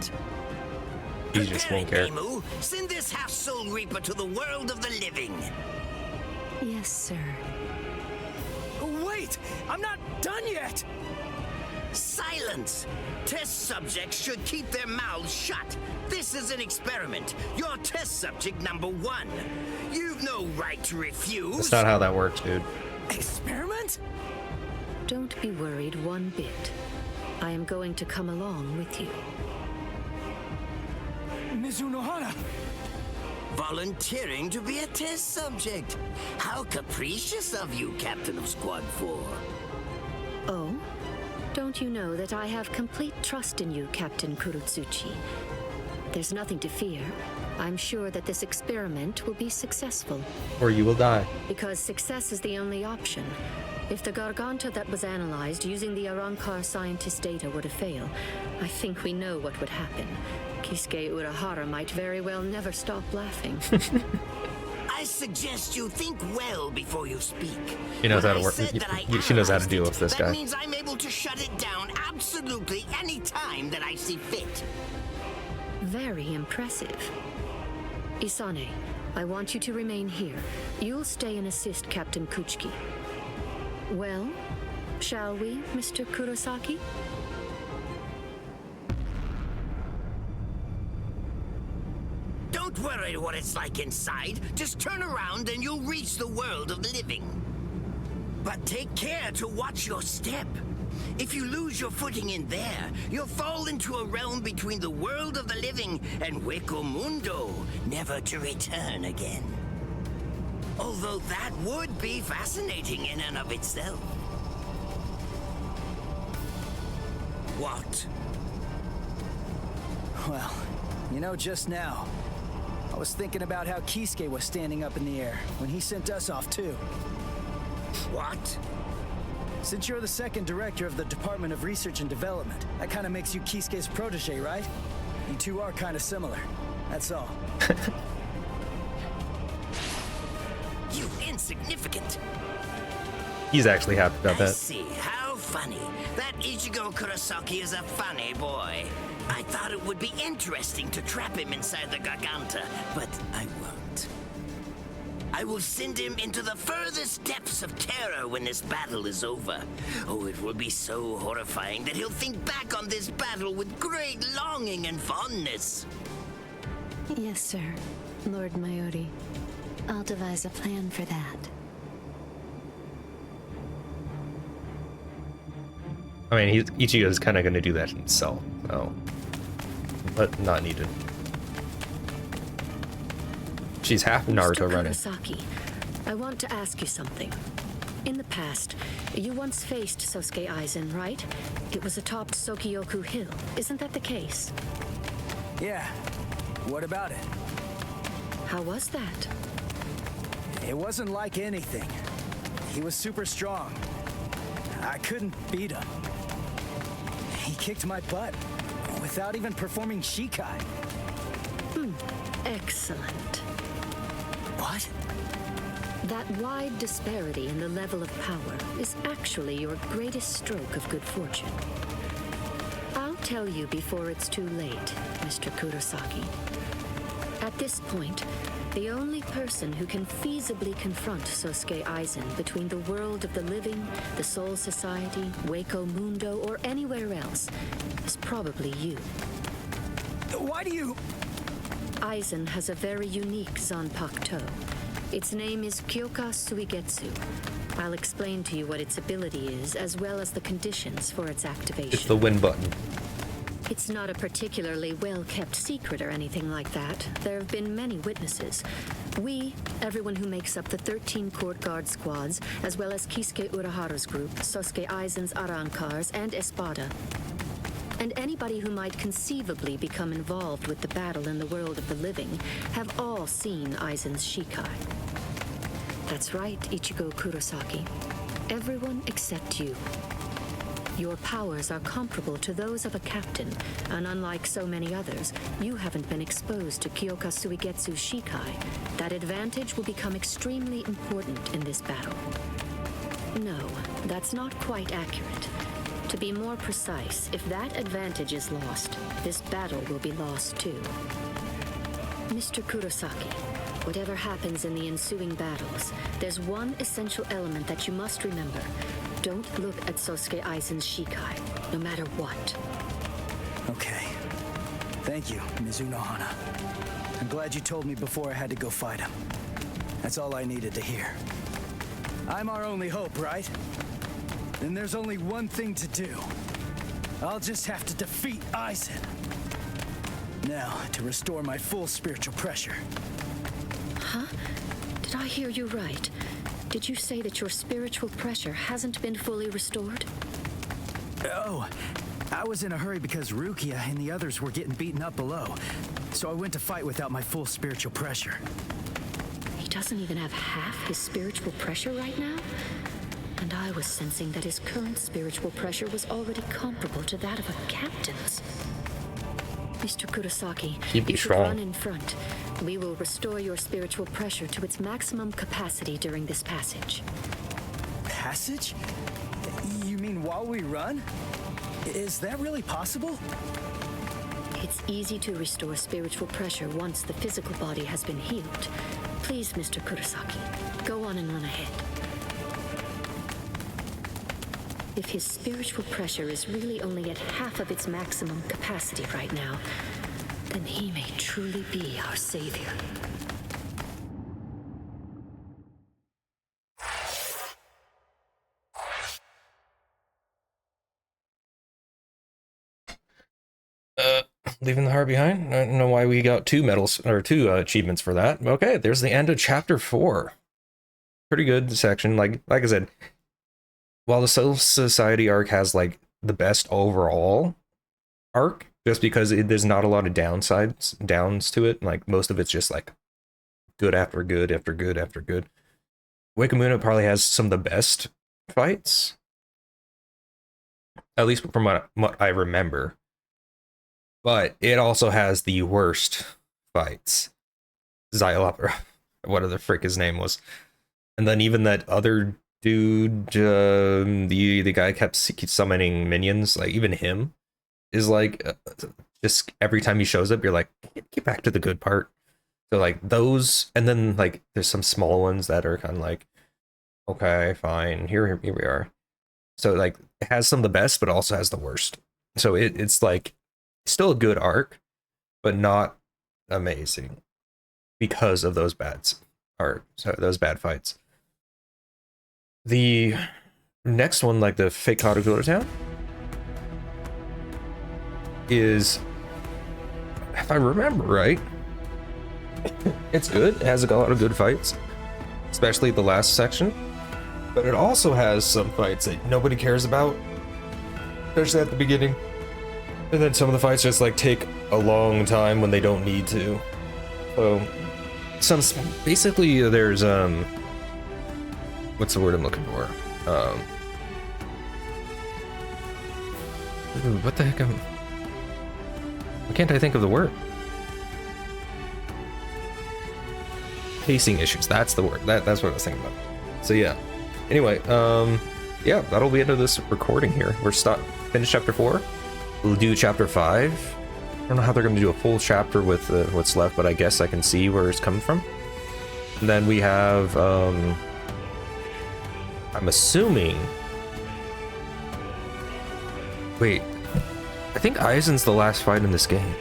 He just won't care. Emu. Send this half-soul reaper to the world of the living. Yes, sir. Wait! I'm not done yet! Silence! Test subjects should keep their mouths shut. This is an experiment. You're test subject number 1. You've no right to refuse. That's not how that works, dude. Experiment? Don't be worried one bit. I am going to come along with you. Mizunohara! Volunteering to be a test subject. How capricious of you, Captain of Squad 4. Oh? Don't you know that I have complete trust in you, Captain Kurotsuchi? There's nothing to fear. I'm sure that this experiment will be successful. Or you will die. Because success is the only option. If the Garganta that was analyzed using the Arrancar scientist data were to fail, I think we know what would happen. Kisuke Urahara might very well never stop laughing. I suggest you think well before you speak. She knows how to work. She knows how to deal with this guy. That means I'm able to shut it down absolutely any time that I see fit. Very impressive. Isane, I want you to remain here. You'll stay and assist Captain Kuchiki. Well, shall we, Mr. Kurosaki? Don't worry what it's like inside. Just turn around and you'll reach the world of the living. But take care to watch your step. If you lose your footing in there, you'll fall into a realm between the world of the living and Hueco Mundo, never to return again. Although that would be fascinating in and of itself. What? Well, you know, just now, I was thinking about how Kisuke was standing up in the air when he sent us off too. What? Since you're the second director of the Department of Research and Development, that kind of makes you Kisuke's protege, right? You two are kind of similar. That's all. You insignificant. He's actually happy about I that. see. How funny. That Ichigo Kurosaki is a funny boy. I thought it would be interesting to trap him inside the Garganta, but I won't. I will send him into the furthest depths of terror when this battle is over. Oh, it will be so horrifying that he'll think back on this battle with great longing and fondness. Yes, sir. Lord Mayori. I'll devise a plan for that. I mean, Ichigo's kind of going to do that himself, so... But not needed. She's half Naruto running. Kurosaki, I want to ask you something. In the past, you once faced Sosuke Aizen, right? It was atop Sokyoku Hill. Isn't that the case? Yeah. What about it? How was that? It wasn't like anything. He was super strong. I couldn't beat him. He kicked my butt without even performing Shikai. Excellent. What? That wide disparity in the level of power is actually your greatest stroke of good fortune. I'll tell you before it's too late, Mr. Kurosaki. At this point, the only person who can feasibly confront Sosuke Aizen between the world of the living, the Soul Society, Hueco Mundo, or anywhere else is probably you. Why do you... Aizen has a very unique Zanpakuto. Its name is Kyoka Suigetsu. I'll explain to you what its ability is, as well as the conditions for its activation. It's the win button. It's not a particularly well-kept secret or anything like that. There have been many witnesses. We, everyone who makes up the 13 court guard squads, as well as Kisuke Urahara's group, Sosuke Aizen's Arrancars, and Espada. And anybody who might conceivably become involved with the battle in the world of the living have all seen Aizen's Shikai. That's right, Ichigo Kurosaki. Everyone except you. Your powers are comparable to those of a captain, and unlike so many others, you haven't been exposed to Kyoka Suigetsu Shikai. That advantage will become extremely important in this battle. No, that's not quite accurate. To be more precise, if that advantage is lost, this battle will be lost too. Mr. Kurosaki, whatever happens in the ensuing battles, there's one essential element that you must remember. Don't look at Sosuke Aizen's Shikai, no matter what. Okay. Thank you, Mizuno Hana. I'm glad you told me before I had to go fight him. That's all I needed to hear. I'm our only hope, right? Then there's only one thing to do. I'll just have to defeat Aizen. Now, to restore my full spiritual pressure. Huh? Did I hear you right? Did you say that your spiritual pressure hasn't been fully restored? Oh, I was in a hurry because Rukia and the others were getting beaten up below. So I went to fight without my full spiritual pressure. He doesn't even have half his spiritual pressure right now? And I was sensing that his current spiritual pressure was already comparable to that of a captain's. Mr. Kurosaki, Keep you it should strong. run in front. We will restore your spiritual pressure to its maximum capacity during this passage. Passage? You mean while we run? Is that really possible? It's easy to restore spiritual pressure once the physical body has been healed. Please, Mr. Kurosaki, go on and run ahead. If his spiritual pressure is really only at half of its maximum capacity right now, then he may truly be our savior. Leaving the heart behind. I don't know why we got 2 medals or 2 achievements for that. Okay, there's the end of chapter 4. Pretty good section. Like I said, while the Soul Society arc has like the best overall arc, just because there's not a lot of downs to it. Like most of it's just like good after good after good after good. Wakamuna probably has some of the best fights, at least from what I remember. But it also has the worst fights. Xylop, whatever the frick his name was. And then even that other dude, the guy keeps summoning minions, like even him is like, just every time he shows up, you're like, get back to the good part. So like those, and then like there's some small ones that are kind of like, okay, fine, here we are. So like it has some of the best, but also has the worst. So it's like still a good arc, but not amazing because of those bad fights. The next one, like the Fake Katakura Town, is, if I remember right, it's good. It has a lot of good fights, especially the last section. But it also has some fights that nobody cares about, especially at the beginning. And then some of the fights just like take a long time when they don't need to. So basically there's what's the word I'm looking for? What the heck why can't I think of the word? Pacing issues, that's the word. That's what I was thinking about. So yeah. Anyway, yeah, that'll be the end of this recording here. We're finish chapter 4. We'll do chapter 5. I don't know how they're going to do a full chapter with what's left, but I guess I can see where it's coming from. And then we have, I'm assuming... Wait, I think Aizen's the last fight in this game.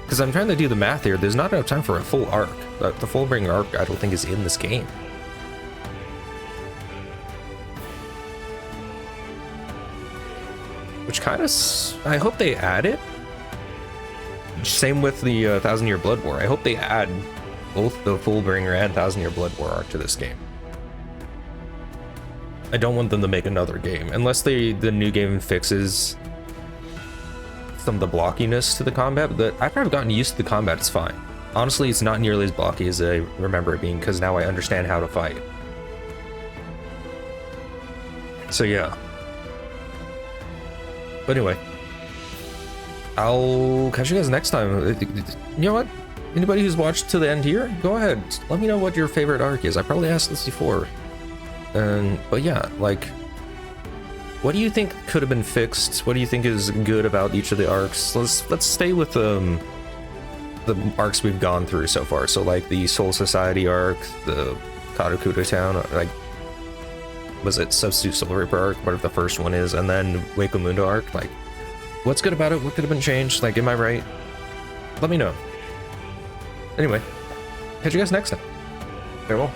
Because I'm trying to do the math here. There's not enough time for a full arc. The Fullbringer arc, I don't think, is in this game. Which kind of... I hope they add it. Same with the 1000-Year Blood War. I hope they add both the Fullbringer and 1000-Year Blood War arc to this game. I don't want them to make another game. Unless the new game fixes some of the blockiness to the combat. But I've never gotten used to the combat. It's fine. Honestly, it's not nearly as blocky as I remember it being, because now I understand how to fight. So yeah. But anyway, I'll catch you guys next time. You know what? Anybody who's watched to the end here, go ahead. Let me know what your favorite arc is. I probably asked this before. But yeah, like, what do you think could have been fixed? What do you think is good about each of the arcs? Let's stay with the arcs we've gone through so far. So like the Soul Society arc, the Karakuta Town, like, was it Substitute Soul Reaper arc, whatever the first one is, and then Hueco Mundo arc? Like, what's good about it? What could have been changed? Like, am I right? Let me know. Anyway, catch you guys next time. Farewell.